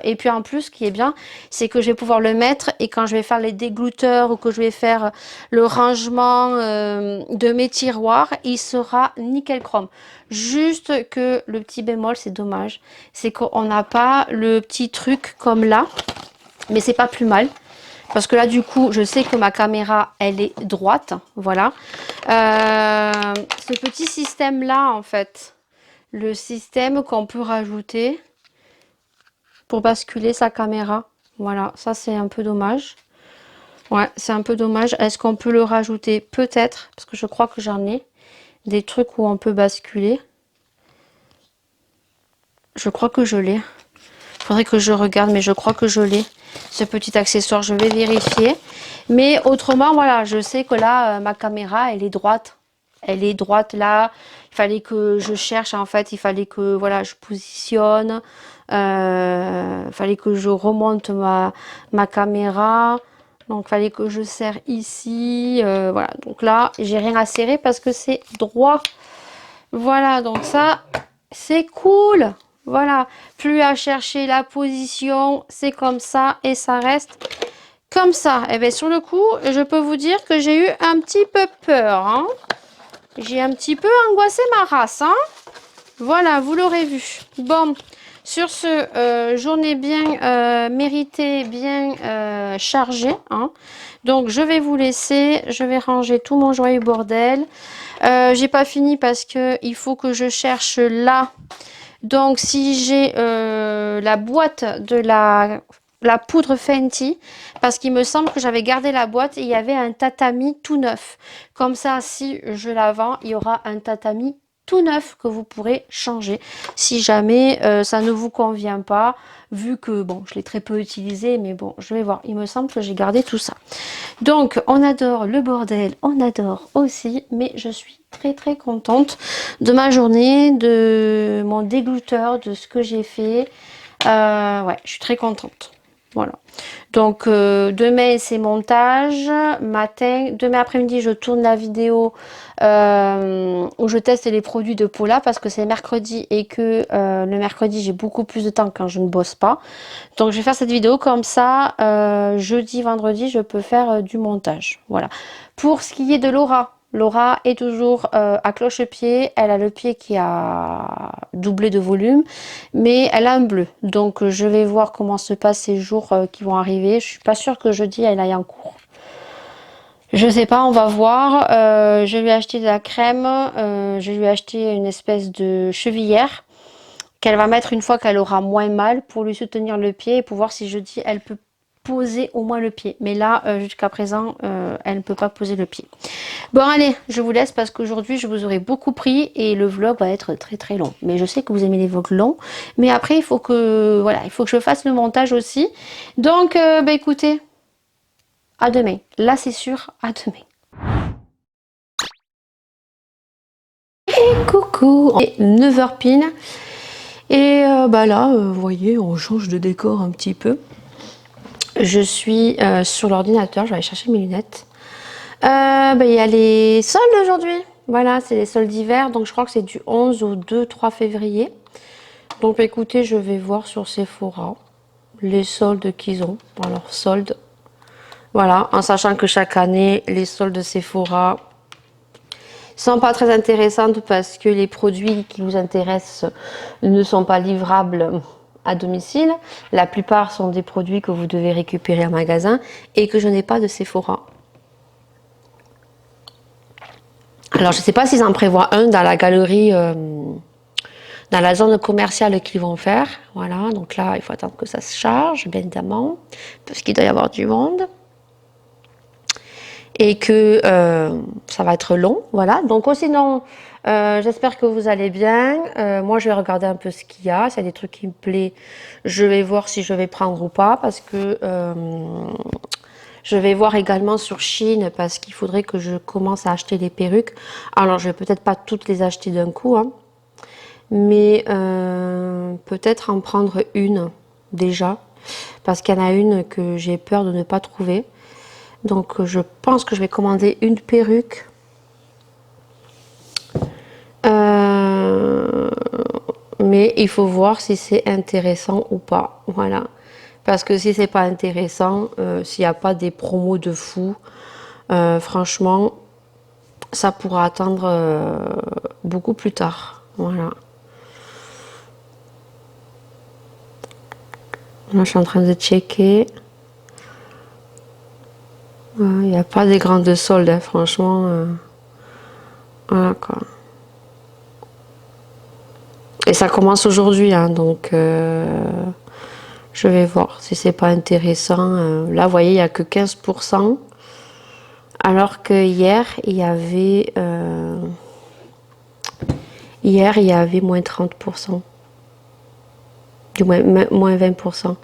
Et puis en plus, ce qui est bien, c'est que je vais pouvoir le mettre et quand je vais faire les déglouteurs ou que je vais faire le rangement de mes tiroirs, il sera nickel chrome. Juste que le petit bémol, c'est dommage, c'est qu'on n'a pas le petit truc comme là, mais c'est pas plus mal. Parce que là, du coup, je sais que ma caméra, elle est droite. Voilà. Ce petit système-là, en fait, le système qu'on peut rajouter pour basculer sa caméra. Voilà, ça, c'est un peu dommage. Ouais, c'est un peu dommage. Est-ce qu'on peut le rajouter? Peut-être, parce que je crois que j'en ai des trucs où on peut basculer. Je crois que je l'ai. Faudrait que je regarde, mais je crois que je l'ai. Ce petit accessoire, je vais vérifier. Mais autrement, voilà, je sais que là, ma caméra, elle est droite. Elle est droite là. Il fallait que je cherche, en fait. Il fallait que, voilà, je positionne. Il fallait que je remonte ma caméra. Donc, il fallait que je serre ici. Voilà, donc là, j'ai rien à serrer parce que c'est droit. Voilà, donc ça, c'est cool. Voilà, plus à chercher la position, c'est comme ça et ça reste comme ça. Et bien sur le coup, je peux vous dire que j'ai eu un petit peu peur. Hein. J'ai un petit peu angoissé ma race. Hein. Voilà, vous l'aurez vu. Bon, sur ce, journée bien méritée, bien chargée. Hein. Donc je vais vous laisser, je vais ranger tout mon joyeux bordel. J'ai pas fini parce que il faut que je cherche là. Donc si j'ai la boîte de la poudre Fenty, parce qu'il me semble que j'avais gardé la boîte et il y avait un tatami tout neuf. Comme ça, si je la vends, il y aura un tatami tout neuf que vous pourrez changer si jamais ça ne vous convient pas, vu que bon, je l'ai très peu utilisé, mais bon, je vais voir. Il me semble que j'ai gardé tout ça. Donc, on adore le bordel, on adore aussi, mais je suis très contente de ma journée, de mon dégluteur, de ce que j'ai fait. Ouais, je suis très contente. Voilà. Donc, demain, c'est montage, matin. Demain après-midi, je tourne la vidéo où je teste les produits de Paula parce que c'est mercredi et que le mercredi, j'ai beaucoup plus de temps quand je ne bosse pas. Donc, je vais faire cette vidéo comme ça. Jeudi, vendredi, je peux faire du montage. Voilà. Pour ce qui est de Laura, Laura est toujours à cloche-pied. Elle a le pied qui a doublé de volume, mais elle a un bleu. Donc, je vais voir comment se passent ces jours qui vont arriver. Je suis pas sûre que jeudi, elle aille en cours. Je sais pas, on va voir. Je lui ai acheté de la crème. Je lui ai acheté une espèce de chevillère qu'elle va mettre une fois qu'elle aura moins mal pour lui soutenir le pied et pour voir si jeudi elle peut poser au moins le pied. Mais là, jusqu'à présent, elle ne peut pas poser le pied. Bon, allez, je vous laisse parce qu'aujourd'hui, je vous aurai beaucoup pris et le vlog va être très long. Mais je sais que vous aimez les vlogs longs. Mais après, il faut que, voilà, il faut que je fasse le montage aussi. Donc, bah, écoutez, à demain. Là, c'est sûr, à demain. Et coucou, il est 9h pile. Et bah là, vous voyez, on change de décor un petit peu. Je suis sur l'ordinateur, je vais aller chercher mes lunettes. Bah, il y a les soldes aujourd'hui. Voilà, c'est les soldes d'hiver. Donc je crois que c'est du 11 au 2-3 février. Donc écoutez, je vais voir sur Sephora les soldes qu'ils ont. Alors soldes. Voilà, en sachant que chaque année, les soldes de Sephora sont pas très intéressantes parce que les produits qui vous intéressent ne sont pas livrables à domicile. La plupart sont des produits que vous devez récupérer en magasin et que je n'ai pas de Sephora. Alors je ne sais pas s'ils en prévoient un dans la galerie, dans la zone commerciale qu'ils vont faire. Voilà, donc là il faut attendre que ça se charge, bien évidemment, parce qu'il doit y avoir du monde. Et que ça va être long, voilà. Donc sinon, j'espère que vous allez bien. Moi, je vais regarder un peu ce qu'il y a. S'il y a des trucs qui me plaisent, je vais voir si je vais prendre ou pas, parce que je vais voir également sur Shein, parce qu'il faudrait que je commence à acheter des perruques. Alors, je vais peut-être pas toutes les acheter d'un coup, hein, mais peut-être en prendre une déjà, parce qu'il y en a une que j'ai peur de ne pas trouver. Donc je pense que je vais commander une perruque. Mais Mais il faut voir si c'est intéressant ou pas. Voilà. Parce que si c'est pas intéressant, s'il n'y a pas des promos de fou, franchement, ça pourra attendre beaucoup plus tard. Voilà. Là, je suis en train de checker. Il n'y a pas des grandes soldes, hein, franchement. Voilà quoi. Et ça commence aujourd'hui, hein, donc je vais voir si c'est pas intéressant. Là, vous voyez, il n'y a que 15%. Alors que hier, il y avait moins 30%. Du moins 20%.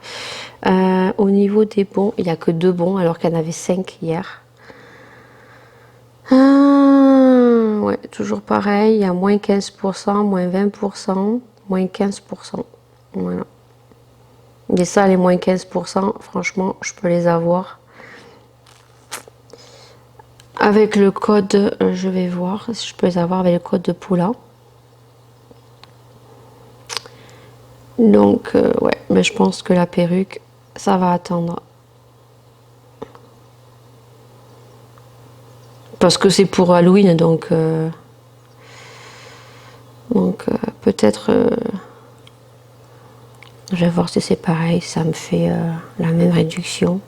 Au niveau des bons, il n'y a que 2 bons, alors qu'il y en avait 5 hier. Ouais, toujours pareil, il y a moins 15%, moins 20%, moins 15%. Voilà. Et ça, les moins 15%, franchement, je peux les avoir. Avec le code, je vais voir si je peux les avoir avec le code de Poula. Donc, ouais, mais je pense que la perruque, ça va attendre. Parce que c'est pour Halloween, donc peut-être... je vais voir si c'est pareil, ça me fait la même réduction.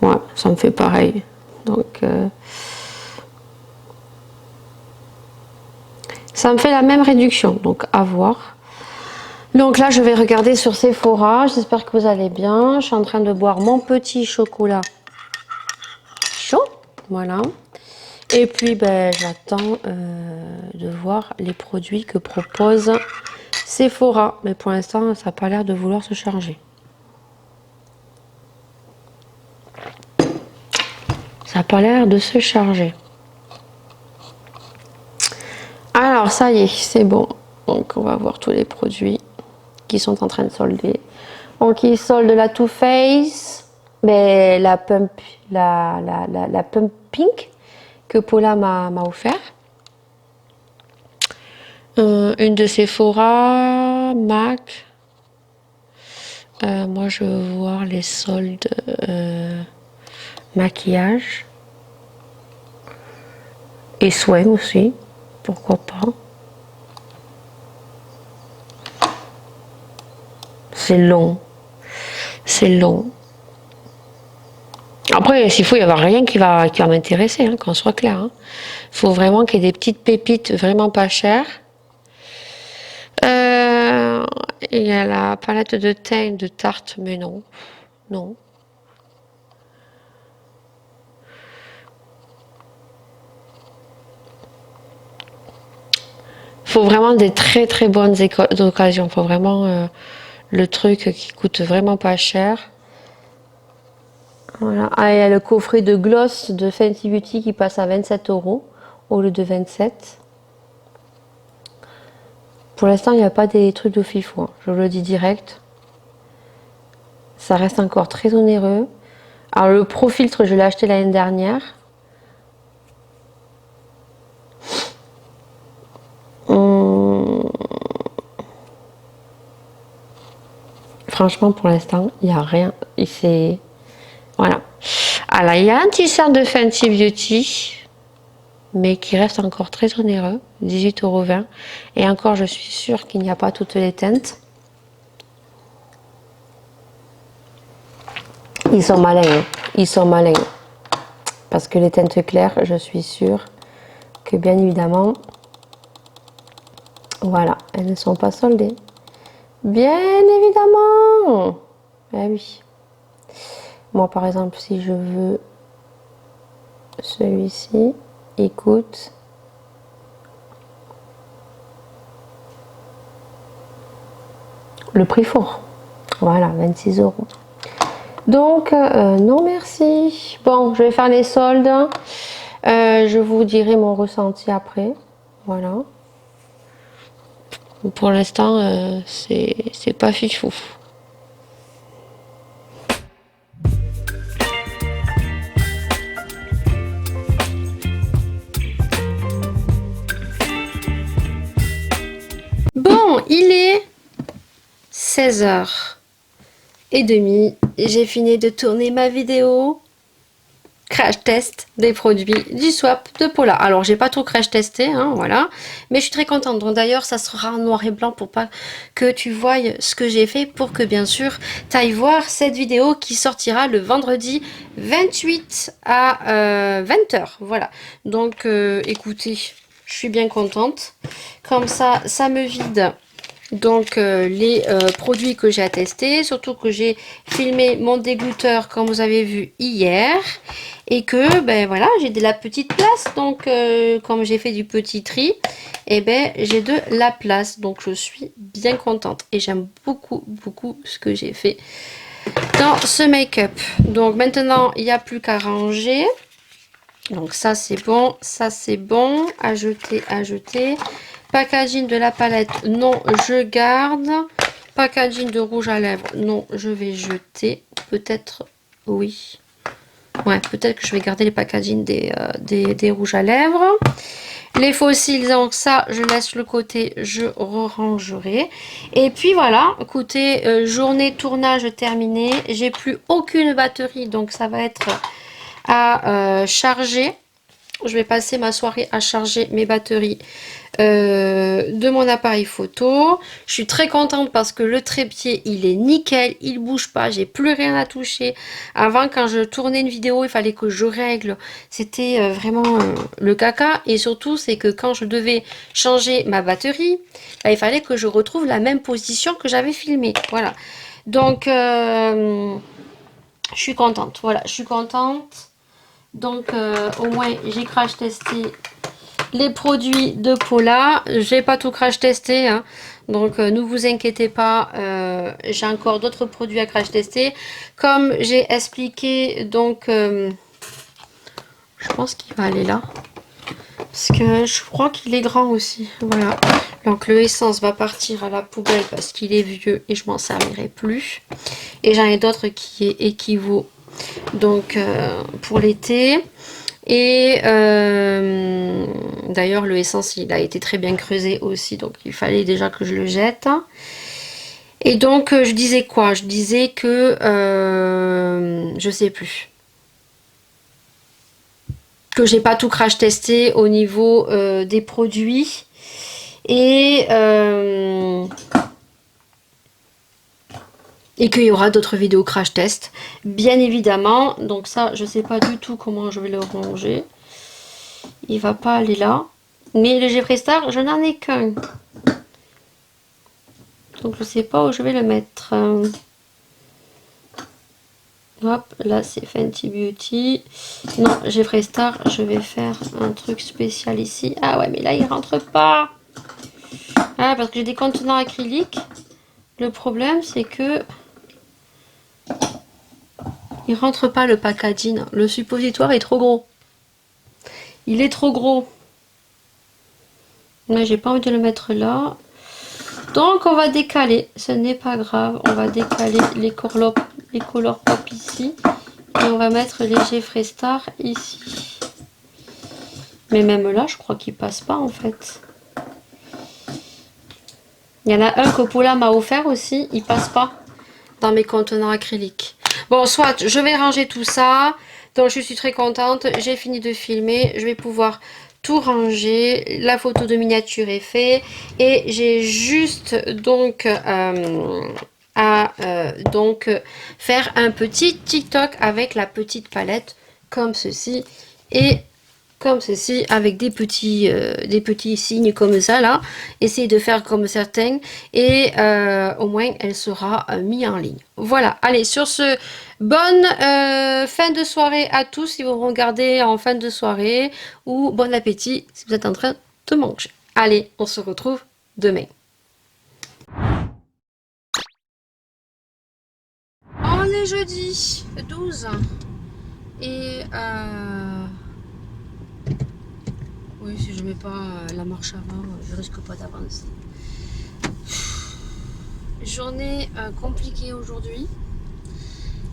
Ouais, ça me fait pareil. Donc, ça me fait la même réduction, donc à voir. Donc là, je vais regarder sur Sephora. J'espère que vous allez bien. Je suis en train de boire mon petit chocolat chaud. Voilà. Et puis, ben, j'attends de voir les produits que propose Sephora. Mais pour l'instant, ça n'a pas l'air de vouloir se charger. Ça n'a pas l'air de se charger. Alors, ça y est, c'est bon. Donc, on va voir tous les produits qui sont en train de solder. Donc, ils soldent la Too Faced, mais la Pump Pink que Paula m'a offert. Une de Sephora, MAC. Moi, je veux voir les soldes maquillage. Et soins aussi, pourquoi pas. C'est long. C'est long. Après, s'il faut, il n'y aura rien qui va m'intéresser, hein, qu'on soit clair. Hein. Faut vraiment qu'il y ait des petites pépites vraiment pas chères. Il y a la palette de teint de Tarte, mais non. Non. Faut vraiment des très très bonnes occasions. Faut vraiment le truc qui coûte vraiment pas cher. Voilà. Ah, il y a le coffret de gloss de Fenty Beauty qui passe à 27 € au lieu de 27. Pour l'instant, il n'y a pas des trucs de fifou, hein. Je vous le dis direct. Ça reste encore très onéreux. Alors le Pro Filtre, je l'ai acheté l'année dernière. Franchement, pour l'instant, il n'y a rien. Voilà. Alors, il y a un t-shirt de Fenty Beauty, mais qui reste encore très onéreux, 18,20 €. Et encore, je suis sûre qu'il n'y a pas toutes les teintes. Ils sont malins, hein. Ils sont malins. Parce que les teintes claires, je suis sûre que bien évidemment, voilà, elles ne sont pas soldées. Bien évidemment. Ah oui. Moi, par exemple, si je veux celui-ci, il coûte le prix fort. Voilà, 26 €. Donc, non merci. Bon, je vais faire les soldes. Je vous dirai mon ressenti après. Voilà. Pour l'instant, c'est pas fifou. Bon, il est 16h30. J'ai fini de tourner ma vidéo crash test des produits du swap de Paula. Alors j'ai pas tout crash testé, hein, voilà, mais je suis très contente. Donc d'ailleurs ça sera en noir et blanc pour pas que tu voies ce que j'ai fait, pour que bien sûr tu ailles voir cette vidéo qui sortira le vendredi 28 à 20h. Voilà, donc écoutez, je suis bien contente. Comme ça me vide donc les produits que j'ai à tester, surtout que j'ai filmé mon dégoûteur comme vous avez vu hier, et que ben voilà, j'ai de la petite place. Donc comme j'ai fait du petit tri, et ben j'ai de la place, donc je suis bien contente et j'aime beaucoup ce que j'ai fait dans ce make-up. Donc maintenant il n'y a plus qu'à ranger. Donc ça c'est bon, ça c'est bon. Ajouter. Packaging de la palette, non, je garde. Packaging de rouge à lèvres, non, je vais jeter. Peut-être, oui. Ouais, peut-être que je vais garder les packaging des rouges à lèvres. Les fossiles, donc ça, je laisse le côté, je rangerai. Et puis voilà, écoutez, journée tournage terminée. J'ai plus aucune batterie, donc ça va être à charger. Je vais passer ma soirée à charger mes batteries de mon appareil photo. Je suis très contente parce que le trépied il est nickel, il bouge pas, j'ai plus rien à toucher. Avant, quand je tournais une vidéo, il fallait que je règle, c'était vraiment le caca. Et surtout c'est que quand je devais changer ma batterie, bah, il fallait que je retrouve la même position que j'avais filmée. Voilà, donc je suis contente. Voilà, je suis contente. Donc au moins j'ai crash testé les produits de Paula. J'ai pas tout crash testé, hein. Donc ne vous inquiétez pas, j'ai encore d'autres produits à crash tester. Comme j'ai expliqué, donc je pense qu'il va aller là. Parce que je crois qu'il est grand aussi. Voilà. Donc le essence va partir à la poubelle parce qu'il est vieux et je m'en servirai plus. Et j'en ai d'autres qui est équivaut. Donc pour l'été. Et d'ailleurs le essence il a été très bien creusé aussi, donc il fallait déjà que je le jette. Et donc je disais quoi? Je disais que je sais plus, que j'ai pas tout crash testé au niveau des produits, et qu'il y aura d'autres vidéos crash test, bien évidemment. Donc ça, je sais pas du tout comment je vais le ranger. Il va pas aller là. Mais le Jeffree Star, je n'en ai qu'un. Donc je sais pas où je vais le mettre. Hop, là c'est Fenty Beauty. Non, Jeffree Star, je vais faire un truc spécial ici. Ah ouais, mais là il rentre pas. Ah, parce que j'ai des contenants acryliques. Le problème c'est que il rentre pas le packaging. Le suppositoire est trop gros. Il est trop gros. Mais j'ai pas envie de le mettre là. Donc on va décaler. Ce n'est pas grave. On va décaler les Color Pop ici. Et on va mettre les Jeffree Star ici. Mais même là, je crois qu'il passe pas en fait. Il y en a un que Paula m'a offert aussi. Il passe pas dans mes contenants acryliques. Bon, soit je vais ranger tout ça. Donc je suis très contente. J'ai fini de filmer. Je vais pouvoir tout ranger. La photo de miniature est faite. Et j'ai juste donc donc faire un petit TikTok avec la petite palette comme ceci. Et comme ceci, avec des petits signes comme ça là. Essayez de faire comme certains, et au moins elle sera mise en ligne. Voilà, allez, sur ce, bonne fin de soirée à tous si vous regardez en fin de soirée, ou bon appétit si vous êtes en train de manger. Allez, on se retrouve demain. On est jeudi 12 et oui, si je mets pas la marche avant, je risque pas d'avancer. Journée compliquée aujourd'hui.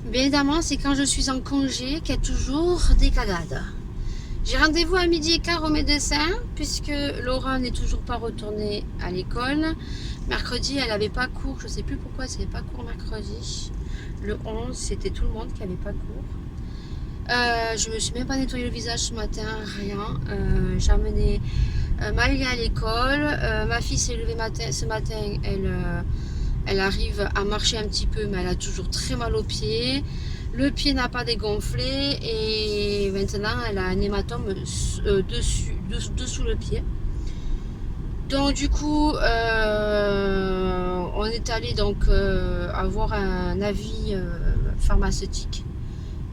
Bien évidemment, c'est quand je suis en congé qu'il y a toujours des cagades. J'ai rendez-vous à 12h15 au médecin, puisque Laura n'est toujours pas retournée à l'école. Mercredi, elle n'avait pas cours. Je ne sais plus pourquoi elle n'avait pas cours mercredi. Le 11, c'était tout le monde qui n'avait pas cours. Je me suis même pas nettoyé le visage ce matin, rien. J'ai amené Maëlia à l'école. Ma fille s'est levée ce matin. Elle arrive à marcher un petit peu, mais elle a toujours très mal aux pieds. Le pied n'a pas dégonflé et maintenant elle a un hématome dessous le pied. Donc du coup, on est allé donc avoir un avis pharmaceutique.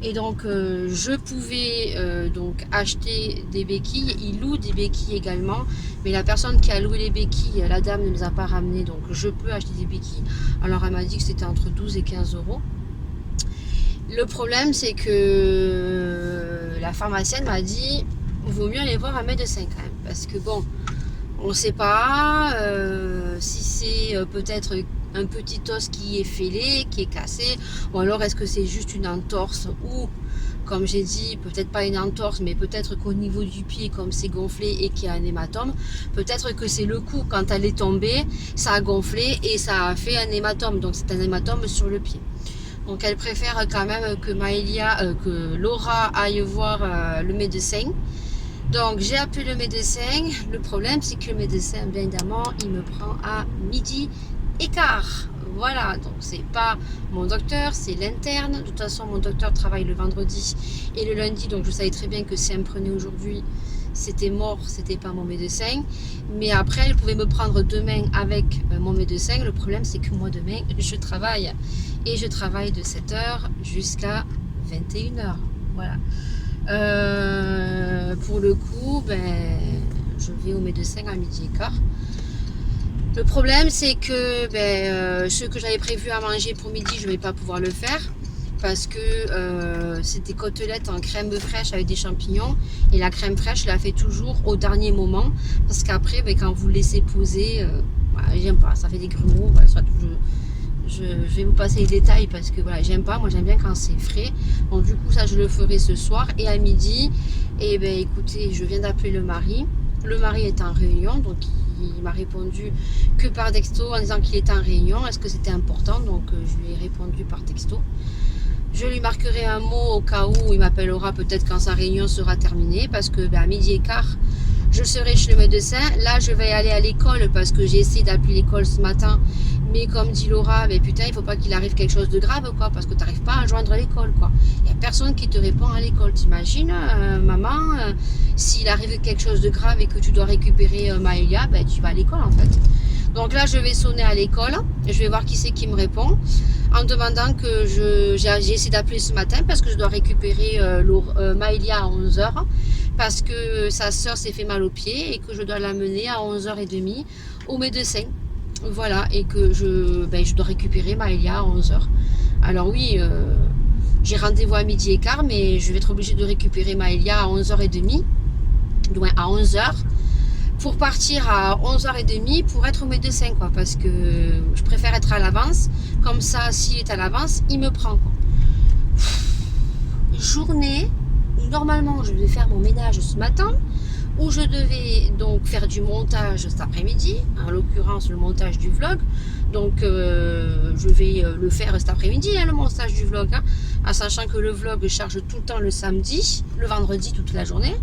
Et donc je pouvais donc acheter des béquilles. Il loue des béquilles également, mais la personne qui a loué les béquilles, la dame ne les a pas ramenées, donc je peux acheter des béquilles. Alors elle m'a dit que c'était entre 12 et 15 euros. Le problème, c'est que la pharmacienne m'a dit il vaut mieux aller voir un médecin quand même, parce que bon, on ne sait pas si c'est peut-être un petit os qui est fêlé, qui est cassé, ou alors est-ce que c'est juste une entorse, ou comme j'ai dit, peut-être pas une entorse, mais peut-être qu'au niveau du pied, comme c'est gonflé et qu'il y a un hématome, peut-être que c'est le coup, quand elle est tombée, ça a gonflé et ça a fait un hématome, donc c'est un hématome sur le pied. Donc elle préfère quand même que que Laura aille voir le médecin. Donc j'ai appelé le médecin. Le problème, c'est que le médecin, bien évidemment, il me prend à 12h15. Voilà, donc c'est pas mon docteur, c'est l'interne. De toute façon, mon docteur travaille le vendredi et le lundi, donc je savais très bien que si elle me prenait aujourd'hui, c'était mort, c'était pas mon médecin. Mais après, elle pouvait me prendre demain avec mon médecin. Le problème, c'est que moi, demain, je travaille. Et je travaille de 7h jusqu'à 21h. Voilà. Pour le coup, je vais au médecin à 12h15. Le problème, c'est que ce que j'avais prévu à manger pour midi, je ne vais pas pouvoir le faire. Parce que c'est des côtelettes en crème fraîche avec des champignons. Et la crème fraîche, je la fais toujours au dernier moment. Parce qu'après, quand vous le laissez poser, j'aime pas. Ça fait des grumeaux. Voilà, soit je vais vous passer les détails parce que voilà, j'aime pas. Moi, j'aime bien quand c'est frais. Donc, du coup, ça, je le ferai ce soir. Et à midi, écoutez, je viens d'appeler le mari. Le mari est en réunion. Donc, il m'a répondu que par texto en disant qu'il était en réunion. Est-ce que c'était important? Donc, je lui ai répondu par texto. Je lui marquerai un mot au cas où il m'appellera peut-être quand sa réunion sera terminée. Parce que à 12h15, je serai chez le médecin. Là, je vais aller à l'école parce que j'ai essayé d'appeler l'école ce matin. Mais comme dit Laura, putain, il faut pas qu'il arrive quelque chose de grave, quoi, parce que tu n'arrives pas à joindre l'école, quoi. Il n'y a personne qui te répond à l'école. T'imagines, maman, s'il arrive quelque chose de grave et que tu dois récupérer Maëlia, tu vas à l'école, en fait. Donc là, je vais sonner à l'école. Je vais voir qui c'est qui me répond. En demandant que j'ai essayé d'appeler ce matin parce que je dois récupérer Maëlia à 11h. Parce que sa soeur s'est fait mal au pied et que je dois l'amener à 11h30 au médecin. Voilà, et que je dois récupérer Maëlia à 11h. Alors oui, j'ai rendez-vous à 12h15, mais je vais être obligée de récupérer Maëlia à 11h30, loin à 11h, pour partir à 11h30 pour être au médecin, quoi, parce que je préfère être à l'avance. Comme ça, s'il est à l'avance, il me prend, quoi. Journée où normalement je devais faire mon ménage ce matin, où je devais donc faire du montage cet après-midi, en l'occurrence le montage du vlog. Donc je vais le faire cet après-midi, le montage du vlog, en sachant que le vlog charge tout le temps le samedi, le vendredi toute la journée.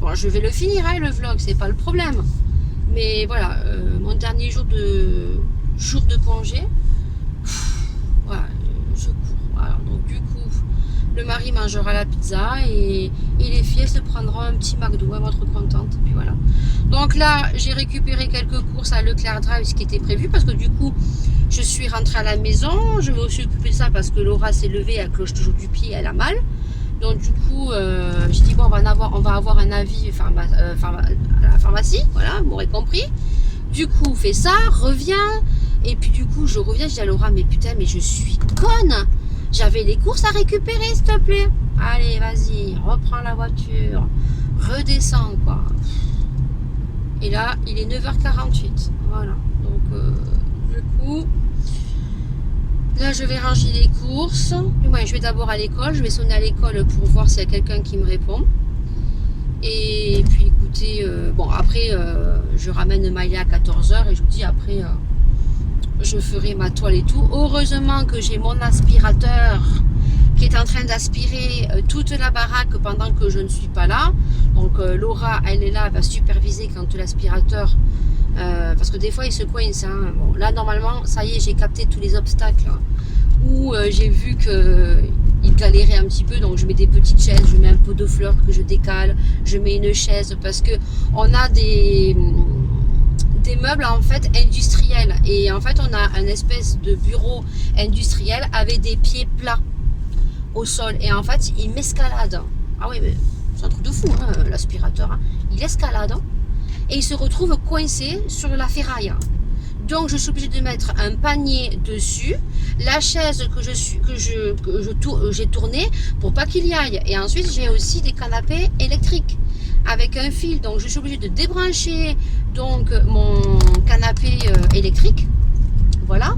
Bon, je vais le finir, le vlog, c'est pas le problème. Mais voilà, mon dernier jour de congé, voilà, je cours. Voilà, donc du coup, le mari mangera la pizza et les filles se prendront un petit McDo, elles vont être contentes. Puis voilà. Donc là, j'ai récupéré quelques courses à Leclerc Drive, ce qui était prévu, parce que du coup, je suis rentrée à la maison. Je me suis occupée de ça parce que Laura s'est levée, elle cloche toujours du pied, elle a mal. Donc du coup, j'ai dit bon, on va avoir un avis à la pharmacie, voilà, vous m'aurez compris. Du coup, fais ça, reviens. Et puis du coup, je reviens, je dis à Laura, mais putain, mais je suis conne. J'avais les courses à récupérer, s'il te plaît. Allez, vas-y, reprends la voiture. Redescends, quoi. Et là, il est 9h48. Voilà. Donc, du coup, là, je vais ranger les courses. Du moins, je vais d'abord à l'école. Je vais sonner à l'école pour voir s'il y a quelqu'un qui me répond. Et puis écoutez, bon après je ramène Maïlia à 14h et je vous dis après je ferai ma toile et tout. Heureusement que j'ai mon aspirateur qui est en train d'aspirer toute la baraque pendant que je ne suis pas là. Donc Laura, elle est là, elle va superviser quand l'aspirateur, parce que des fois il se coince. Hein. Bon, là normalement, ça y est, j'ai capté tous les obstacles hein, où j'ai vu que il galérait un petit peu, donc je mets des petites chaises, je mets un pot de fleurs que je décale, je mets une chaise parce que on a des meubles en fait industriels et en fait on a un espèce de bureau industriel avec des pieds plats au sol et en fait il m'escalade. Ah oui mais c'est un truc de fou hein, l'aspirateur. Hein. Il escalade et il se retrouve coincé sur la ferraille. Donc je suis obligée de mettre un panier dessus, la chaise que j'ai tournée pour pas qu'il y aille. Et ensuite j'ai aussi des canapés électriques avec un fil. Donc je suis obligée de débrancher donc mon canapé électrique. Voilà.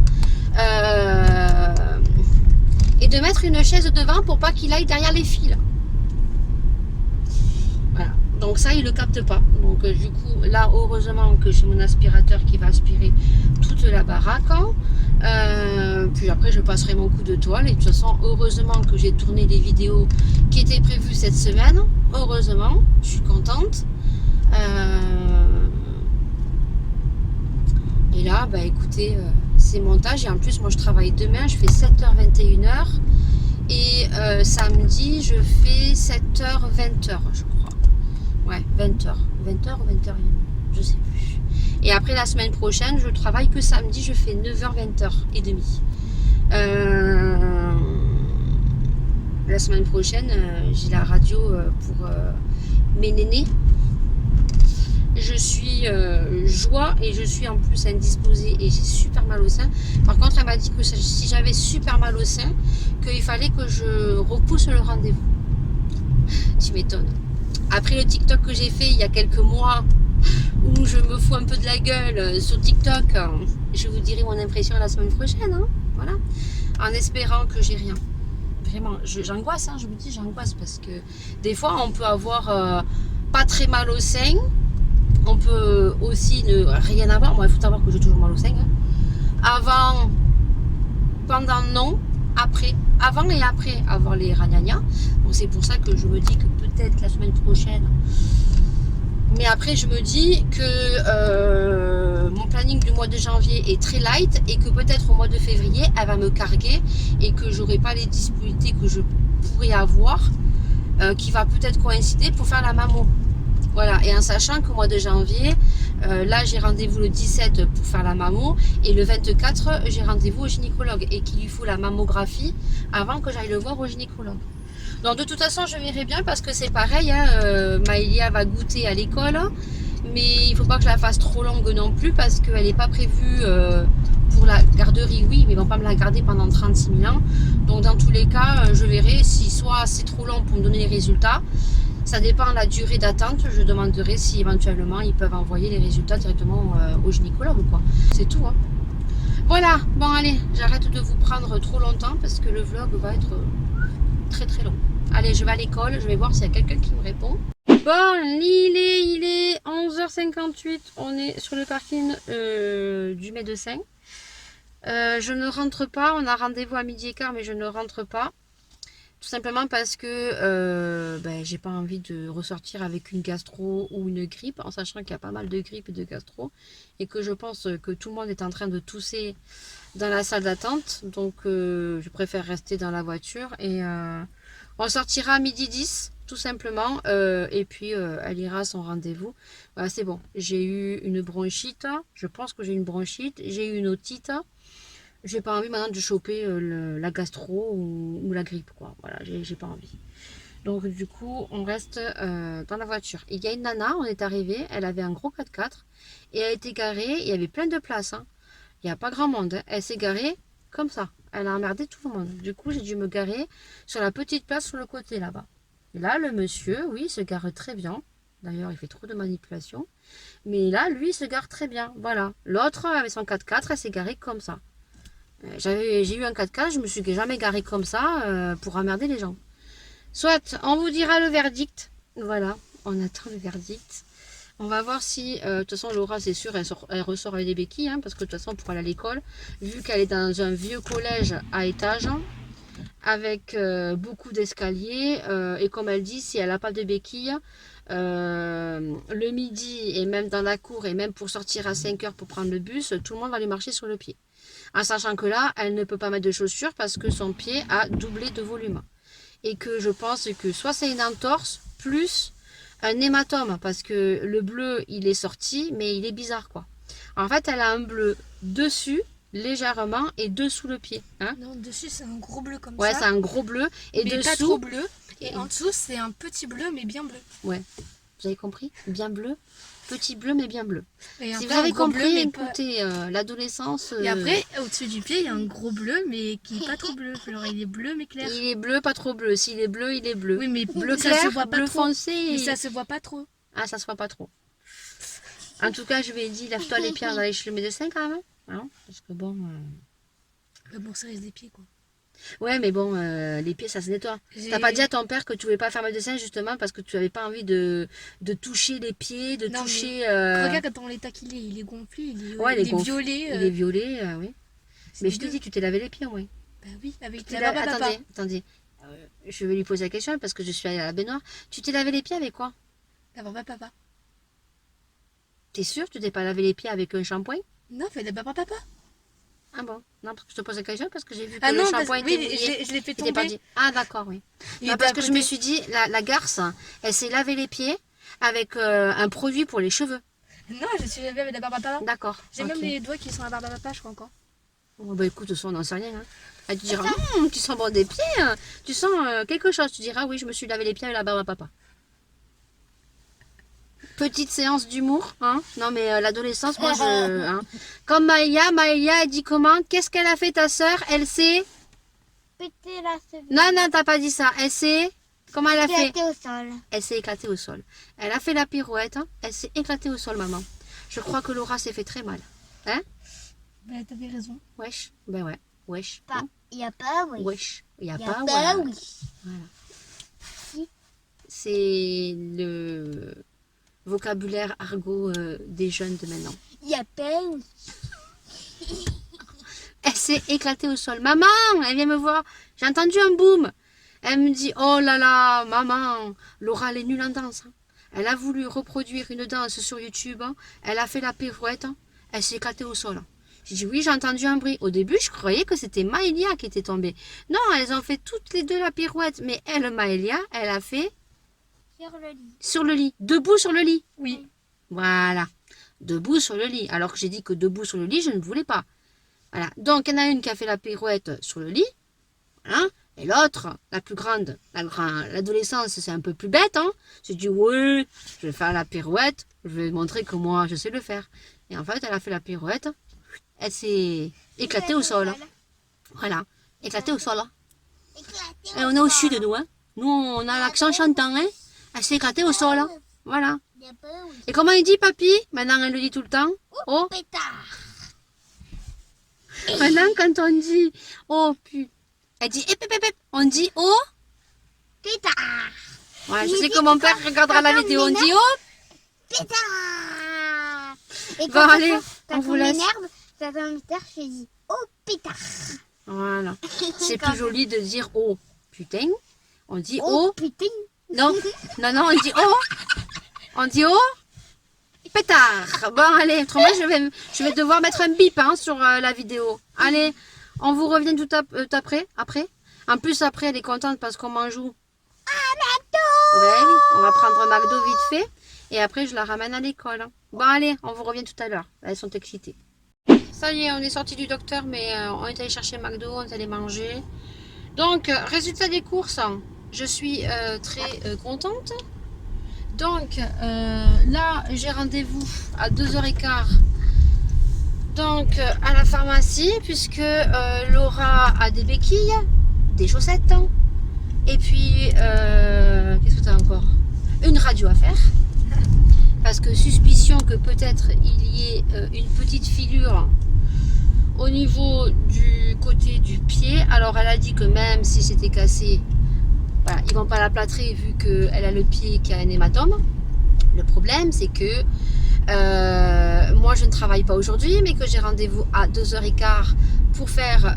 Et de mettre une chaise devant pour pas qu'il aille derrière les fils. Voilà. Donc ça, il ne le capte pas. Donc du coup, là, heureusement que j'ai mon aspirateur qui va aspirer toute la baraque. Puis après, je passerai mon coup de toile. Et de toute façon, heureusement que j'ai tourné les vidéos qui étaient prévues cette semaine. Heureusement, je suis contente. Et là, bah écoutez, c'est montage. Et en plus, moi, je travaille demain. Je fais 7h, 21h. Et samedi, je fais 7h, 20h, je crois. Ouais, 20h. 20h ou 20h, je sais plus. Et après, la semaine prochaine, je travaille que samedi. Je fais 9h, 20h et demie. La semaine prochaine, j'ai la radio pour mes nénés. Je suis joie et je suis en plus indisposée et j'ai super mal au sein. Par contre, elle m'a dit que si j'avais super mal au sein, qu'il fallait que je repousse le rendez-vous. Tu m'étonnes. Après le TikTok que j'ai fait il y a quelques mois, où je me fous un peu de la gueule sur TikTok, je vous dirai mon impression la semaine prochaine. Hein, voilà. En espérant que j'ai rien. Vraiment, j'angoisse. Hein, je me dis j'angoisse parce que des fois, on peut avoir pas très mal au sein. On peut aussi ne rien avoir. Moi, il faut savoir que j'ai toujours mal au sein. Hein. Avant, pendant, non. Après, avant et après avoir les ragnagnas. Donc c'est pour ça que je me dis que peut-être la semaine prochaine. Mais après, je me dis que mon planning du mois de janvier est très light et que peut-être au mois de février, elle va me carguer et que j'aurai pas les disponibilités que je pourrais avoir, qui va peut-être coïncider pour faire la mammo. Voilà, et en sachant qu'au mois de janvier, là j'ai rendez-vous le 17 pour faire la mammo et le 24 j'ai rendez-vous au gynécologue et qu'il lui faut la mammographie avant que j'aille le voir au gynécologue. Donc de toute façon je verrai bien parce que c'est pareil, hein, Maëlia va goûter à l'école, mais il ne faut pas que je la fasse trop longue non plus parce qu'elle n'est pas prévue pour la garderie, oui, mais ils ne vont pas me la garder pendant 36 000 ans. Donc dans tous les cas, je verrai si soit c'est trop long pour me donner les résultats. Ça dépend de la durée d'attente. Je demanderai si éventuellement ils peuvent envoyer les résultats directement au gynécologue ou quoi. C'est tout. Hein. Voilà, bon allez, j'arrête de vous prendre trop longtemps parce que le vlog va être très très long. Allez, je vais à l'école, je vais voir s'il y a quelqu'un qui me répond. Bon, il est 11h58, on est sur le parking du médecin. Je ne rentre pas, on a rendez-vous à 12h15 mais je ne rentre pas. Tout simplement parce que j'ai pas envie de ressortir avec une gastro ou une grippe, en sachant qu'il y a pas mal de grippe et de gastro, et que je pense que tout le monde est en train de tousser dans la salle d'attente. Donc je préfère rester dans la voiture et on sortira à 12h10 tout simplement, et puis elle ira à son rendez-vous. Voilà, c'est bon, j'ai eu une bronchite, je pense que j'ai une bronchite, j'ai eu une otite. J'ai pas envie maintenant de choper la gastro ou la grippe, quoi. Voilà, j'ai pas envie. Donc du coup, on reste dans la voiture. Il y a une nana, on est arrivé, elle avait un gros 4x4 et elle était garée, il y avait plein de places. Hein. Il n'y a pas grand monde. Hein. Elle s'est garée comme ça. Elle a emmerdé tout le monde. Du coup, j'ai dû me garer sur la petite place sur le côté là-bas. Et là, le monsieur, oui, il se gare très bien. D'ailleurs, il fait trop de manipulation. Mais là, lui, il se gare très bien. Voilà. L'autre, avec son 4x4, elle s'est garée comme ça. J'ai eu un 4x4, je me suis jamais garé comme ça pour emmerder les gens. Soit, on vous dira le verdict. Voilà. On attend le verdict. On va voir si, de toute façon, Laura, c'est sûr, elle ressort avec des béquilles, hein, parce que de toute façon, pour aller à l'école, vu qu'elle est dans un vieux collège à étage, avec beaucoup d'escaliers, et comme elle dit, si elle n'a pas de béquilles, le midi, et même dans la cour, et même pour sortir à 5 heures pour prendre le bus, tout le monde va lui marcher sur le pied. En sachant que là, elle ne peut pas mettre de chaussures parce que son pied a doublé de volume. Et que je pense que soit c'est une entorse, plus un hématome, parce que le bleu, il est sorti, mais il est bizarre, quoi. En fait, elle a un bleu dessus, légèrement, et dessous le pied. Hein, Non, dessus, c'est un gros bleu comme ouais, ça. c'est un gros bleu. Et mais dessous... pas trop bleu. Et en dessous, c'est un petit bleu, mais bien bleu. Ouais, vous avez compris? Bien bleu. Petit bleu, mais bien bleu. Et Si après, vous avez un gros compris, bleu, mais écoutez, l'adolescence... Et après, au-dessus du pied, il y a un gros bleu, mais qui n'est pas trop bleu. Alors, il est bleu, mais clair. Il est bleu, pas trop bleu. S'il est bleu, il est bleu. Oui, mais Bleu ça clair, se voit pas bleu trop. foncé. Mais ça se voit pas trop. Ah, ça se voit pas trop. En tout cas, je lui ai dit, lave-toi les pieds avant d'aller chez le médecin quand même. Hein, parce que bon... Mais bon, ça reste des pieds, quoi. Ouais, mais bon, les pieds, ça se nettoie. T'as pas dit à ton père que tu voulais pas faire médecin justement parce que tu avais pas envie de toucher les pieds, de Non, toucher... Regarde quand l'état qu'il est, il est gonflé, il est, Ouais, il est violet. Il est violet, oui. Mais je te dis, tu t'es lavé les pieds, oui. Bah oui, avec Tu la t'es la- barbe à papa. Attendez. Je vais lui poser la question parce que je suis allée à la baignoire. Tu t'es lavé les pieds avec quoi? La barbe à papa. T'es sûr? Tu t'es pas lavé les pieds avec un shampoing? Non, fais la barbe à papa. Ah bon? Non, parce que je te pose la question parce que j'ai vu que Ah le non, shampoing oui, était mouillé. je l'ai fait Il était pas tomber. dit. Ah d'accord, oui. Il Non, était parce à que je côté. me suis dit, la garce, elle s'est lavé les pieds avec un produit pour les cheveux. Non, je suis lavée avec la barbe à papa. D'accord. J'ai ok. même les doigts qui sont à la barbe à papa, je crois encore. Oh, bah écoute, on n'en sait rien. Hein. Elle te dira, tu sens bon des pieds, hein. Tu sens quelque chose. Tu diras, oui, je me suis lavé les pieds avec la barbe à papa. Petite séance d'humour, hein. Non mais l'adolescence, moi je... Hein. Comme Maïlia, elle dit comment? Qu'est-ce qu'elle a fait ta sœur? Elle s'est... Péter la cheville. Non, t'as pas dit ça. Elle s'est... Comment elle a fait? Éclater au sol. Elle s'est éclatée au sol. Elle a fait la pirouette, hein. Elle s'est éclatée au sol, maman. Je crois que Laura s'est fait très mal. Hein? Bah, t'avais raison. Wesh. Ben ouais. Wesh. Pas. Hein. Il n'y a pas, oui. Wesh. Il n'y a Il y pas, a pas, ouais. oui. C'est le vocabulaire argot des jeunes de maintenant. Il y a pas, oui. Elle s'est éclatée au sol. Maman, elle vient me voir. J'ai entendu un boom. Elle me dit, oh là là, maman, Laura, elle est nulle en danse. Hein. Elle a voulu reproduire une danse sur YouTube. Hein. Elle a fait la pirouette. Hein. Elle s'est éclatée au sol. J'ai dit, oui, j'ai entendu un bruit. Au début, je croyais que c'était Maëlia qui était tombée. Non, elles ont fait toutes les deux la pirouette. Mais elle, Maëlia, elle a fait Sur le lit. sur le lit. Debout sur le lit. Oui. Voilà. Debout sur le lit. Alors que j'ai dit que debout sur le lit, je ne voulais pas. Voilà. Donc, il y en a une qui a fait la pirouette sur le lit. Voilà. Et l'autre, la plus grande, l'adolescence, c'est un peu plus bête. Hein. J'ai dit, oui, je vais faire la pirouette. Je vais montrer que moi, je sais le faire. Et en fait, elle a fait la pirouette. Elle s'est éclatée au sol. Voilà. Éclatée au sol. Et on est au sud, nous. Hein. Nous, on a l'accent chantant. Hein. Elle s'est éclatée au sol. Voilà. Il y a pas, oui. Et comment il dit, papy? Maintenant, elle le dit tout le temps. Oh. Pétard. Maintenant, quand on dit, oh, putain. Elle dit, on dit, oh. Pétard. Ouais, je sais que mon père regardera la vidéo. On dit, oh. Pétard. Et Bon, quand allez, quand on vous laisse. m'énerve, ça m'énerve, je dis oh pétard. Voilà. C'est plus joli de dire, oh, putain. On dit, Oh oh. putain. Non, on dit, oh. On dit, oh. Pétard. Bon, allez, autrement, je vais devoir mettre un bip hein, sur la vidéo. Allez, on vous revient tout après. En plus, après, elle est contente parce qu'on mange où? Ben oui, on va prendre un McDo vite fait. Et après, je la ramène à l'école. Hein. Bon, allez, on vous revient tout à l'heure. Elles sont excitées. Ça y est, on est sorti du docteur, mais on est allé chercher McDo, on est allé manger. Donc, résultat des courses, je suis très contente. Donc, là, j'ai rendez-vous à 2h15. Donc, à la pharmacie, puisque Laura a des béquilles, des chaussettes. Et puis, qu'est-ce que tu as encore? Une radio à faire. Parce que suspicion que peut-être il y ait une petite filure au niveau du côté du pied. Alors, elle a dit que même si c'était cassé, Voilà, ils vont pas la plâtrer vu qu'elle a le pied qui a un hématome. Le problème, c'est que moi, je ne travaille pas aujourd'hui, mais que j'ai rendez-vous à 2h15 pour faire,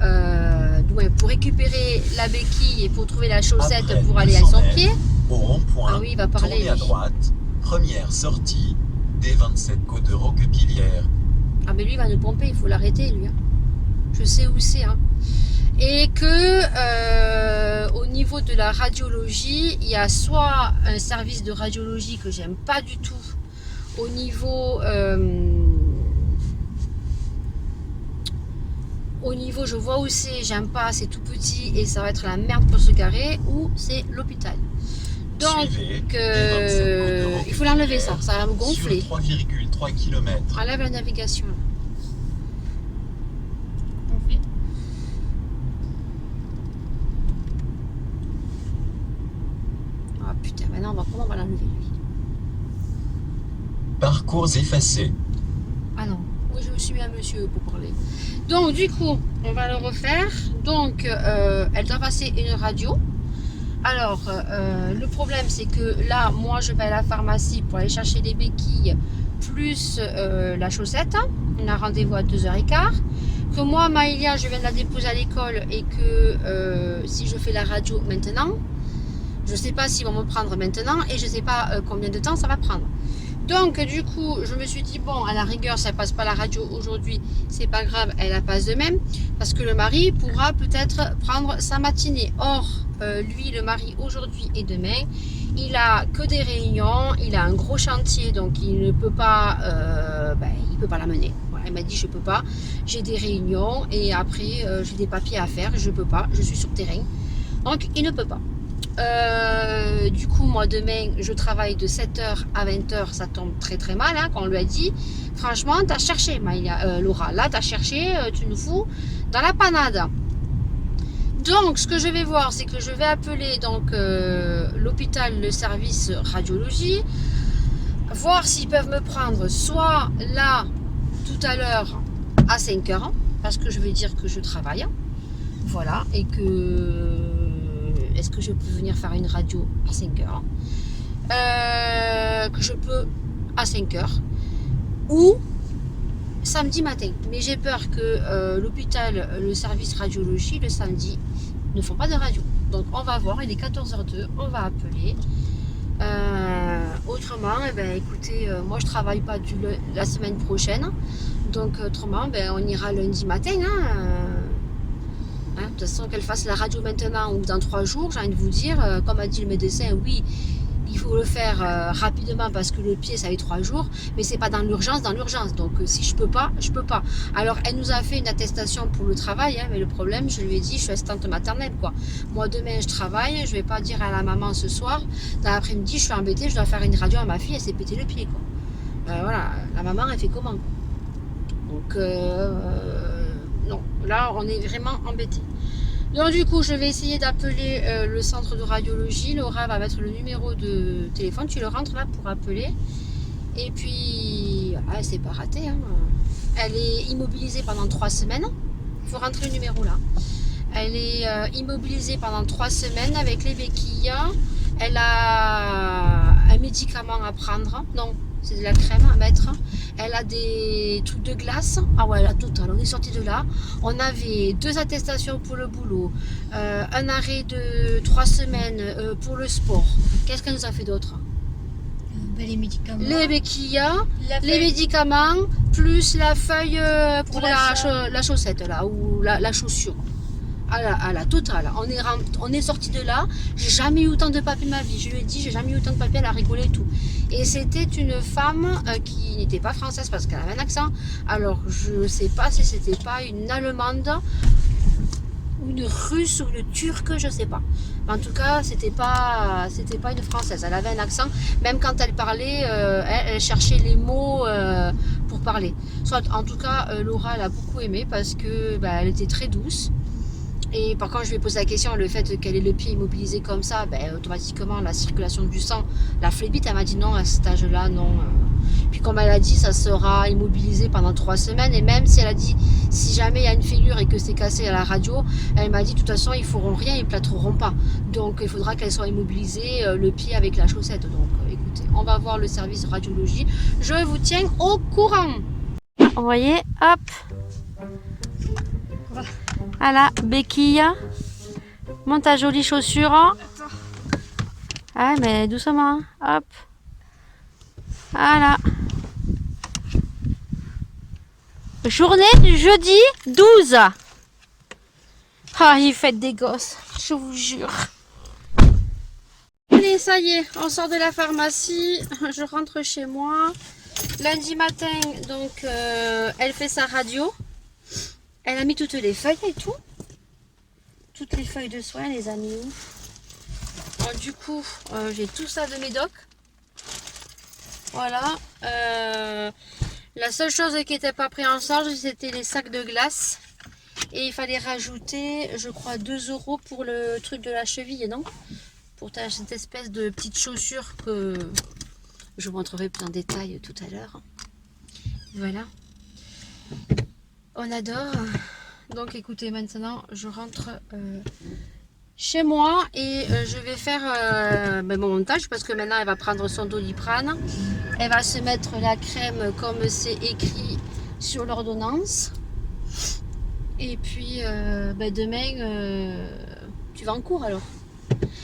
pour récupérer la béquille et pour trouver la chaussette Après pour aller à 200 son mètres, pied. Au rond-point, Ah oui, il va parler, tournez à lui. droite, première sortie, D27 Côte de Roquepilière. Ah mais lui il va nous pomper, il faut l'arrêter lui. Hein. Je sais où c'est. Hein. Et que au niveau de la radiologie, il y a soit un service de radiologie que j'aime pas du tout. Au niveau, je vois où c'est, j'aime pas, c'est tout petit et ça va être la merde pour se garer. Ou c'est l'hôpital. Donc, Suivez, D27 Côte de il faut l'enlever ça va me Roquepilière, gonfler. sur 3,3 km. Enlève la navigation. On fait. Ah putain, maintenant comment on va l'enlever lui? Parcours effacé. Ah non, oui, je me suis mis à monsieur pour parler. Donc du coup, on va le refaire. Donc, elle doit passer une radio. Alors, le problème, c'est que là, moi, je vais à la pharmacie pour aller chercher les béquilles plus la chaussette. On a rendez-vous à 2h15. Que moi, Maëlia, je viens de la déposer à l'école et que si je fais la radio maintenant, je ne sais pas s'ils vont me prendre maintenant et je ne sais pas combien de temps ça va prendre. Donc, du coup, je me suis dit, bon, à la rigueur, ça passe pas la radio aujourd'hui, c'est pas grave, elle la passe de même, parce que le mari pourra peut-être prendre sa matinée. Or, lui, le mari, aujourd'hui et demain, il a que des réunions, il a un gros chantier, donc il ne peut pas, il peut pas la mener. Voilà, il m'a dit, je peux pas, j'ai des réunions et après, j'ai des papiers à faire, je peux pas, je suis sur terrain. Donc, il ne peut pas. Du coup, moi demain, je travaille de 7h à 20h, ça tombe très très mal, hein, quand on lui a dit. Franchement, t'as cherché, Laura, là t'as cherché, tu nous fous dans la panade. Donc, ce que je vais voir, c'est que je vais appeler donc l'hôpital, le service radiologie, voir s'ils peuvent me prendre soit là, tout à l'heure, à 5h, parce que je vais dire que je travaille, voilà, et que... Est-ce que je peux venir faire une radio à 5h que je peux à 5h ou samedi matin. Mais j'ai peur que l'hôpital, le service radiologie, le samedi, ne font pas de radio. Donc on va voir, il est 14h02, on va appeler. Autrement, écoutez, moi je travaille pas la semaine prochaine. Donc autrement, on ira lundi matin. De toute façon, qu'elle fasse la radio maintenant ou dans 3 jours, j'ai envie de vous dire, comme a dit le médecin, oui, il faut le faire rapidement parce que le pied, ça fait 3 jours, mais c'est pas dans l'urgence. Donc, si je peux pas, je peux pas. Alors, elle nous a fait une attestation pour le travail, hein, mais le problème, je lui ai dit, je suis assistante maternelle, quoi. Moi, demain, je travaille, je vais pas dire à la maman ce soir, dans l'après-midi, je suis embêtée, je dois faire une radio à ma fille, elle s'est pété le pied, quoi. Voilà, la maman, elle fait comment, quoi. Donc, non, là, on est vraiment embêtés. Donc du coup, je vais essayer d'appeler le centre de radiologie. Laura va mettre le numéro de téléphone. Tu le rentres là pour appeler. Et puis, c'est pas raté. Hein. Elle est immobilisée pendant 3 semaines. Il faut rentrer le numéro là. Elle est immobilisée pendant 3 semaines avec les béquilles. Elle a un médicament à prendre. Non, c'est de la crème à mettre. Elle a des trucs de glace. Ah ouais, la totale. On est sorti de là. On avait 2 attestations pour le boulot, un arrêt de 3 semaines pour le sport. Qu'est-ce qu'elle nous a fait d'autre? Les médicaments. Les béquilles, les feuille. médicaments, plus la feuille pour la la chaussette là, ou la chaussure. À la totale. On est sorti de là. J'ai jamais eu autant de papiers de ma vie. Je lui ai dit, j'ai jamais eu autant de papiers. Elle a rigolé et tout. Et c'était une femme qui n'était pas française parce qu'elle avait un accent. Alors, je sais pas si c'était pas une Allemande, ou une Russe, ou une Turque, je sais pas. En tout cas, c'était pas une Française. Elle avait un accent. Même quand elle parlait, elle cherchait les mots pour parler. Soit, en tout cas, Laura, elle a beaucoup aimé parce que elle était très douce. Et par contre, je lui ai posé la question, le fait qu'elle ait le pied immobilisé comme ça, ben, automatiquement, la circulation du sang, la phlébite, elle m'a dit non, à cet âge-là, non. Puis comme elle a dit, ça sera immobilisé pendant 3 semaines. Et même si elle a dit, si jamais il y a une fêlure et que c'est cassé à la radio, elle m'a dit, de toute façon, ils feront rien, ils plâtreront pas. Donc, il faudra qu'elle soit immobilisée, le pied avec la chaussette. Donc, écoutez, on va voir le service radiologie. Je vous tiens au courant. Vous voyez, hop. Voilà, béquille. Monte ta jolie chaussure. Ah, mais doucement. Hop. Voilà. Journée du jeudi 12. Ah, il fait des gosses, je vous jure. Allez, ça y est, on sort de la pharmacie. Je rentre chez moi. Lundi matin, donc, elle fait sa radio. Elle a mis toutes les feuilles et tout. Toutes les feuilles de soins, les amis. Alors, du coup, j'ai tout ça de mes docs. Voilà. La seule chose qui n'était pas prise en charge, c'était les sacs de glace. Et il fallait rajouter, je crois, 2 € pour le truc de la cheville, non? Pour cette espèce de petite chaussure que je vous montrerai plus en détail tout à l'heure. Voilà. On adore. Donc écoutez, maintenant je rentre chez moi et je vais faire mon montage parce que maintenant elle va prendre son Doliprane. Elle va se mettre la crème comme c'est écrit sur l'ordonnance. Et puis demain, tu vas en cours alors?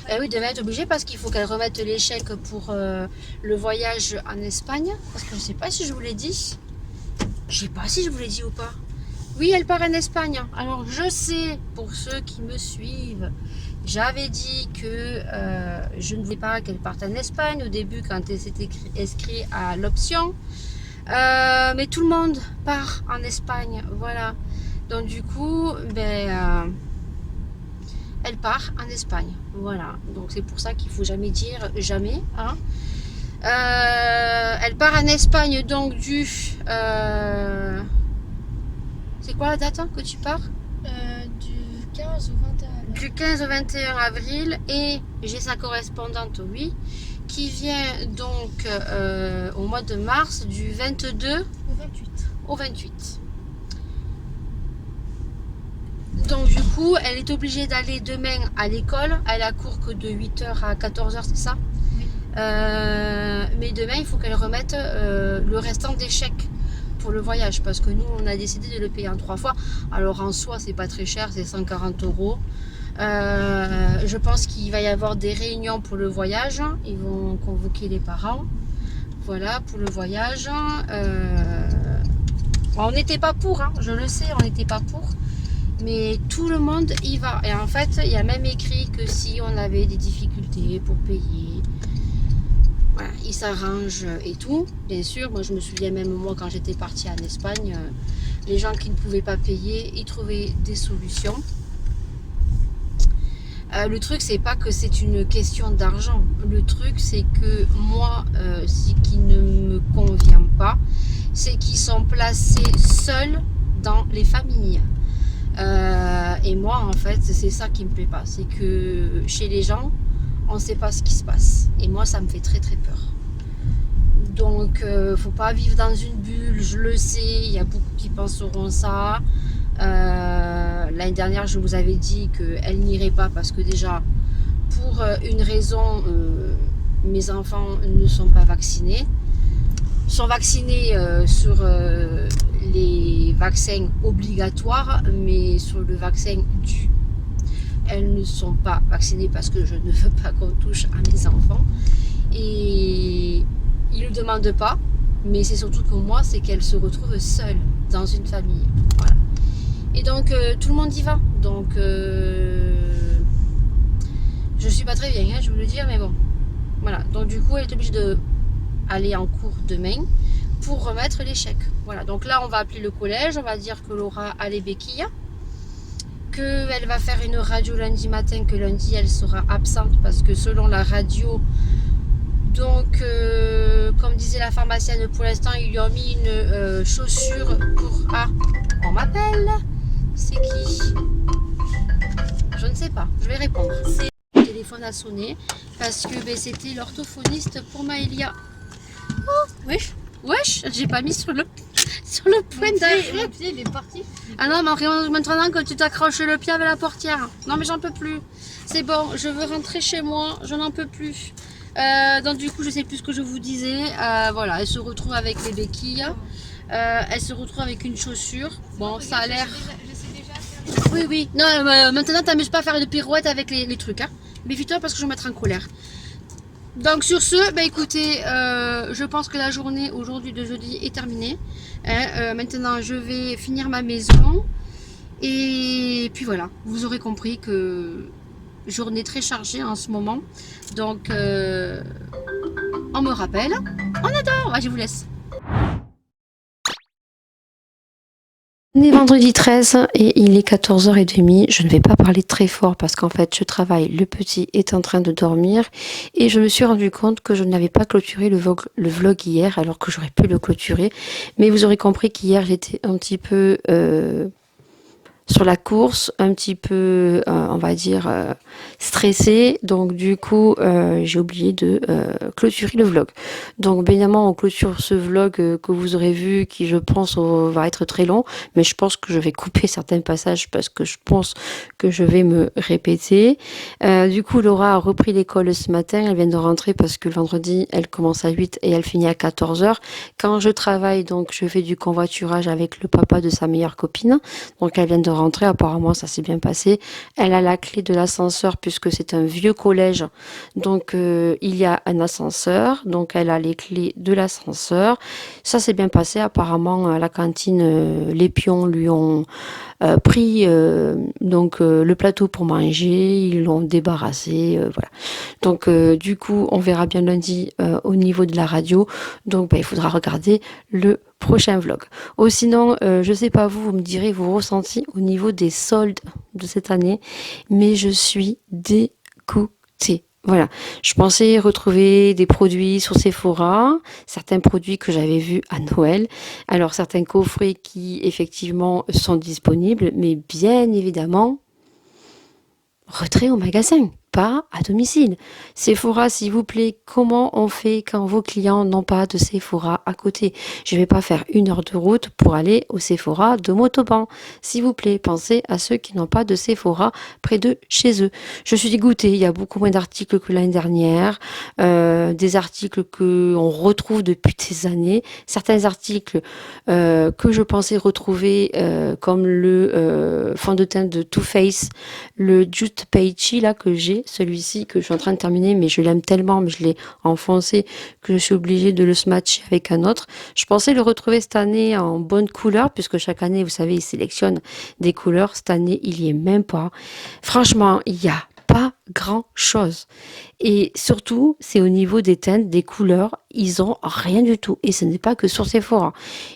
Eh oui, demain tu es obligée parce qu'il faut qu'elle remette les chèques pour le voyage en Espagne. Parce que je ne sais pas si je vous l'ai dit. Je ne sais pas si je vous l'ai dit ou pas. Oui, elle part en Espagne. Alors, je sais, pour ceux qui me suivent, j'avais dit que je ne voulais pas qu'elle parte en Espagne au début quand elle s'était inscrite à l'option. Mais tout le monde part en Espagne, voilà. Donc, du coup, elle part en Espagne, voilà. Donc, c'est pour ça qu'il ne faut jamais dire jamais, hein. Elle part en Espagne, donc c'est quoi la date que tu pars? Du 15 au 21. Du 15 au 21 avril. Et j'ai sa correspondante, oui, qui vient donc au mois de mars, du 22 Au 28. au 28. Donc du coup, elle est obligée d'aller demain à l'école. Elle a cours que de 8h à 14h, c'est ça? Oui. Mais demain, il faut qu'elle remette le restant des chèques pour le voyage, parce que nous on a décidé de le payer en 3 fois. Alors en soi c'est pas très cher, c'est 140 €. Je pense qu'il va y avoir des réunions pour le voyage, ils vont convoquer les parents, voilà, pour le voyage. On n'était pas pour, hein, je le sais, on n'était pas pour, mais tout le monde y va. Et en fait il y a même écrit que si on avait des difficultés pour payer, voilà, ils s'arrangent et tout. Bien sûr, moi je me souviens même moi quand j'étais partie en Espagne, les gens qui ne pouvaient pas payer, ils trouvaient des solutions. Le truc c'est pas que c'est une question d'argent. Le truc c'est que moi, ce qui ne me convient pas, c'est qu'ils sont placés seuls dans les familles. Et moi en fait c'est ça qui me plaît pas. C'est que chez les gens, on ne sait pas ce qui se passe. Et moi, ça me fait très très peur. Donc, faut pas vivre dans une bulle, je le sais. Il y a beaucoup qui penseront ça. L'année dernière, je vous avais dit qu'elle n'irait pas parce que déjà, pour une raison, mes enfants ne sont pas vaccinés. Ils sont vaccinés sur les vaccins obligatoires, mais sur le vaccin du... Elles ne sont pas vaccinées parce que je ne veux pas qu'on touche à mes enfants. Et ils ne le demandent pas. Mais c'est surtout que moi, c'est qu'elles se retrouvent seules dans une famille. Voilà. Et donc, tout le monde y va. Donc, je suis pas très bien, hein, je veux le dire, mais bon. Voilà. Donc, du coup, elle est obligée d'aller en cours demain pour remettre les chèques. Voilà. Donc là, on va appeler le collège. On va dire que Laura a les béquilles. Elle va faire une radio lundi matin, que lundi elle sera absente parce que selon la radio, donc comme disait la pharmacienne, pour l'instant ils lui ont mis une chaussure pour... Ah, on m'appelle, c'est qui? pas, je vais répondre. Le téléphone a sonné parce que ben, c'était l'orthophoniste pour Maëlia. Oh, wesh, wesh, j'ai pas mis sur le point d'arrêt. Mon pied, il est parti. Ah non, mais maintenant que tu t'accroches le pied avec la portière. Non, mais j'en peux plus. C'est bon, je veux rentrer chez moi, je n'en peux plus. Donc du coup, je sais plus ce que je vous disais. Voilà, elle se retrouve avec les béquilles. Elle se retrouve avec une chaussure. Bon, ça a l'air... Je sais déjà faire Oui, oui. Non, maintenant, t'amuses pas à faire de pirouettes avec les trucs. Hein. Méfie-toi parce que je vais me mettre en colère. Donc sur ce, bah, écoutez, je pense que la journée aujourd'hui de jeudi est terminée. Maintenant, je vais finir ma maison. Et puis voilà, vous aurez compris que journée très chargée en ce moment. Donc, on me rappelle. On adore. Ouais, je vous laisse. On est vendredi 13 et il est 14h30. Je ne vais pas parler très fort parce qu'en fait je travaille, le petit est en train de dormir et je me suis rendu compte que je n'avais pas clôturé le vlog hier alors que j'aurais pu le clôturer. Mais vous aurez compris qu'hier j'étais un petit peu sur la course, un petit peu, on va dire, stressée. Donc du coup, j'ai oublié de clôturer le vlog. Donc bien évidemment, on clôture ce vlog que vous aurez vu, qui je pense va être très long. Mais je pense que je vais couper certains passages parce que je pense que je vais me répéter. Du coup, Laura a repris l'école ce matin. Elle vient de rentrer parce que le vendredi, elle commence à 8 et elle finit à 14h. Quand je travaille, donc je fais du convoiturage avec le papa de sa meilleure copine. Donc elle vient de rentrer, apparemment ça s'est bien passé. Elle a la clé de l'ascenseur puisque c'est un vieux collège, donc il y a un ascenseur, donc elle a les clés de l'ascenseur. Ça s'est bien passé, apparemment à la cantine les pions lui ont pris le plateau pour manger, ils l'ont débarrassé, voilà. Donc du coup on verra bien lundi au niveau de la radio, donc il faudra regarder le prochain vlog. Oh, sinon, je sais pas vous me direz vos ressentis au niveau des soldes de cette année, mais je suis dégoûtée. Voilà, je pensais retrouver des produits sur Sephora, certains produits que j'avais vus à Noël, alors certains coffrets qui effectivement sont disponibles, mais bien évidemment, retrait au magasin, pas à domicile. Sephora, s'il vous plaît, comment on fait quand vos clients n'ont pas de Sephora à côté? Je ne vais pas faire 1 heure de route pour aller au Sephora de Montauban. S'il vous plaît, pensez à ceux qui n'ont pas de Sephora près de chez eux. Je suis dégoûtée, il y a beaucoup moins d'articles que l'année dernière, des articles qu'on retrouve depuis des années, certains articles que je pensais retrouver comme le fond de teint de Too Faced, le Jute Peachy là que j'ai, celui-ci que je suis en train de terminer, mais je l'aime tellement, mais je l'ai enfoncé que je suis obligée de le smatcher avec un autre. Je pensais le retrouver cette année en bonne couleur, puisque chaque année, vous savez, ils sélectionnent des couleurs. Cette année, il y est même pas. Franchement, il y a pas grand chose. Et surtout, c'est au niveau des teintes, des couleurs, ils ont rien du tout. Et ce n'est pas que sur Sephora.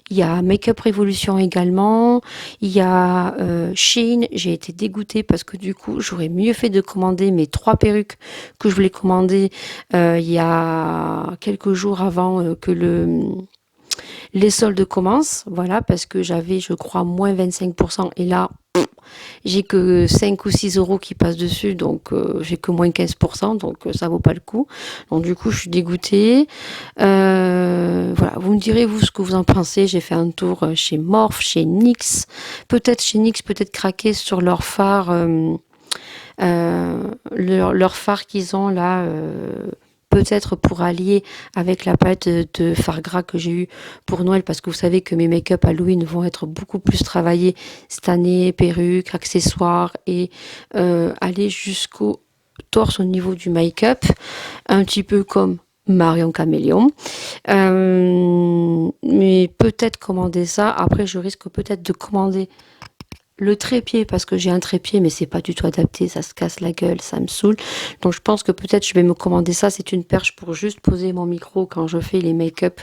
Il y a Make Up Revolution également. Il y a Shein. J'ai été dégoûtée parce que du coup, j'aurais mieux fait de commander mes 3 perruques que je voulais commander il y a quelques jours avant que les soldes commencent. Voilà, parce que j'avais, je crois, moins 25%. Et là, j'ai que 5 ou 6 euros qui passent dessus, donc j'ai que moins 15%, donc ça vaut pas le coup. Donc du coup, je suis dégoûtée. Voilà, vous me direz vous ce que vous en pensez. J'ai fait un tour chez Morphe, chez NYX, peut-être chez NYX, peut-être craquer sur leur phare, leur phare qu'ils ont là. Peut-être pour allier avec la palette de fard gras que j'ai eu pour Noël, parce que vous savez que mes make-up Halloween vont être beaucoup plus travaillés cette année, perruques, accessoires et aller jusqu'au torse au niveau du make-up, un petit peu comme Marion Caméléon. Mais peut-être commander ça. Après, je risque peut-être de commander le trépied, parce que j'ai un trépied mais c'est pas du tout adapté, ça se casse la gueule, ça me saoule, donc je pense que peut-être je vais me commander ça. C'est une perche pour juste poser mon micro quand je fais les make-up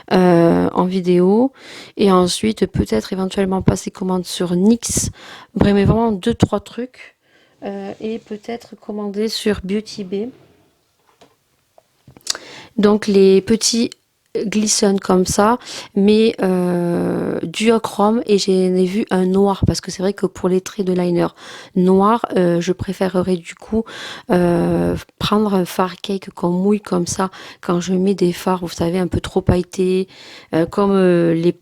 en vidéo, et ensuite peut-être éventuellement passer commande sur NYX, mais vraiment 2-3 trucs, et peut-être commander sur Beauty Bay, donc les petits glissant comme ça, mais duochrome, et j'en ai vu un noir parce que c'est vrai que pour les traits de liner noir, je préférerais du coup prendre un fard cake qu'on mouille comme ça quand je mets des fards, vous savez, un peu trop pailletés, comme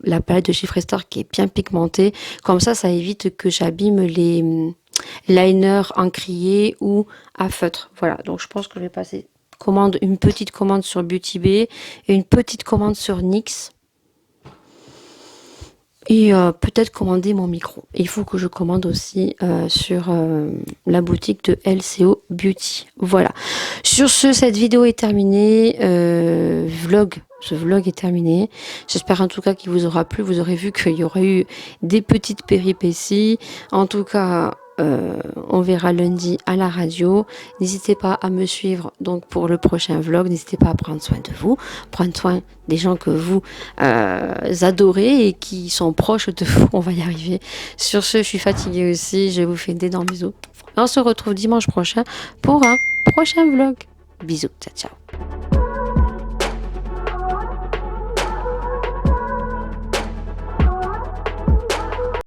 la palette de chez Freestar qui est bien pigmentée. Comme ça évite que j'abîme les liners encriers ou à feutre. Voilà, donc je pense que je vais passer une petite commande sur Beauty Bay et une petite commande sur NYX. Et peut-être commander mon micro. Il faut que je commande aussi sur la boutique de LCO Beauty. Voilà. Sur ce, cette vidéo est terminée. Ce vlog est terminé. J'espère en tout cas qu'il vous aura plu. Vous aurez vu qu'il y aurait eu des petites péripéties. En tout cas, on verra lundi à la radio. N'hésitez pas à me suivre donc pour le prochain vlog. N'hésitez pas à prendre soin de vous, prendre soin des gens que vous adorez et qui sont proches de vous. On va y arriver. Sur ce, je suis fatiguée aussi. Je vous fais d'énormes bisous. On se retrouve dimanche prochain pour un prochain vlog. Bisous, ciao, ciao.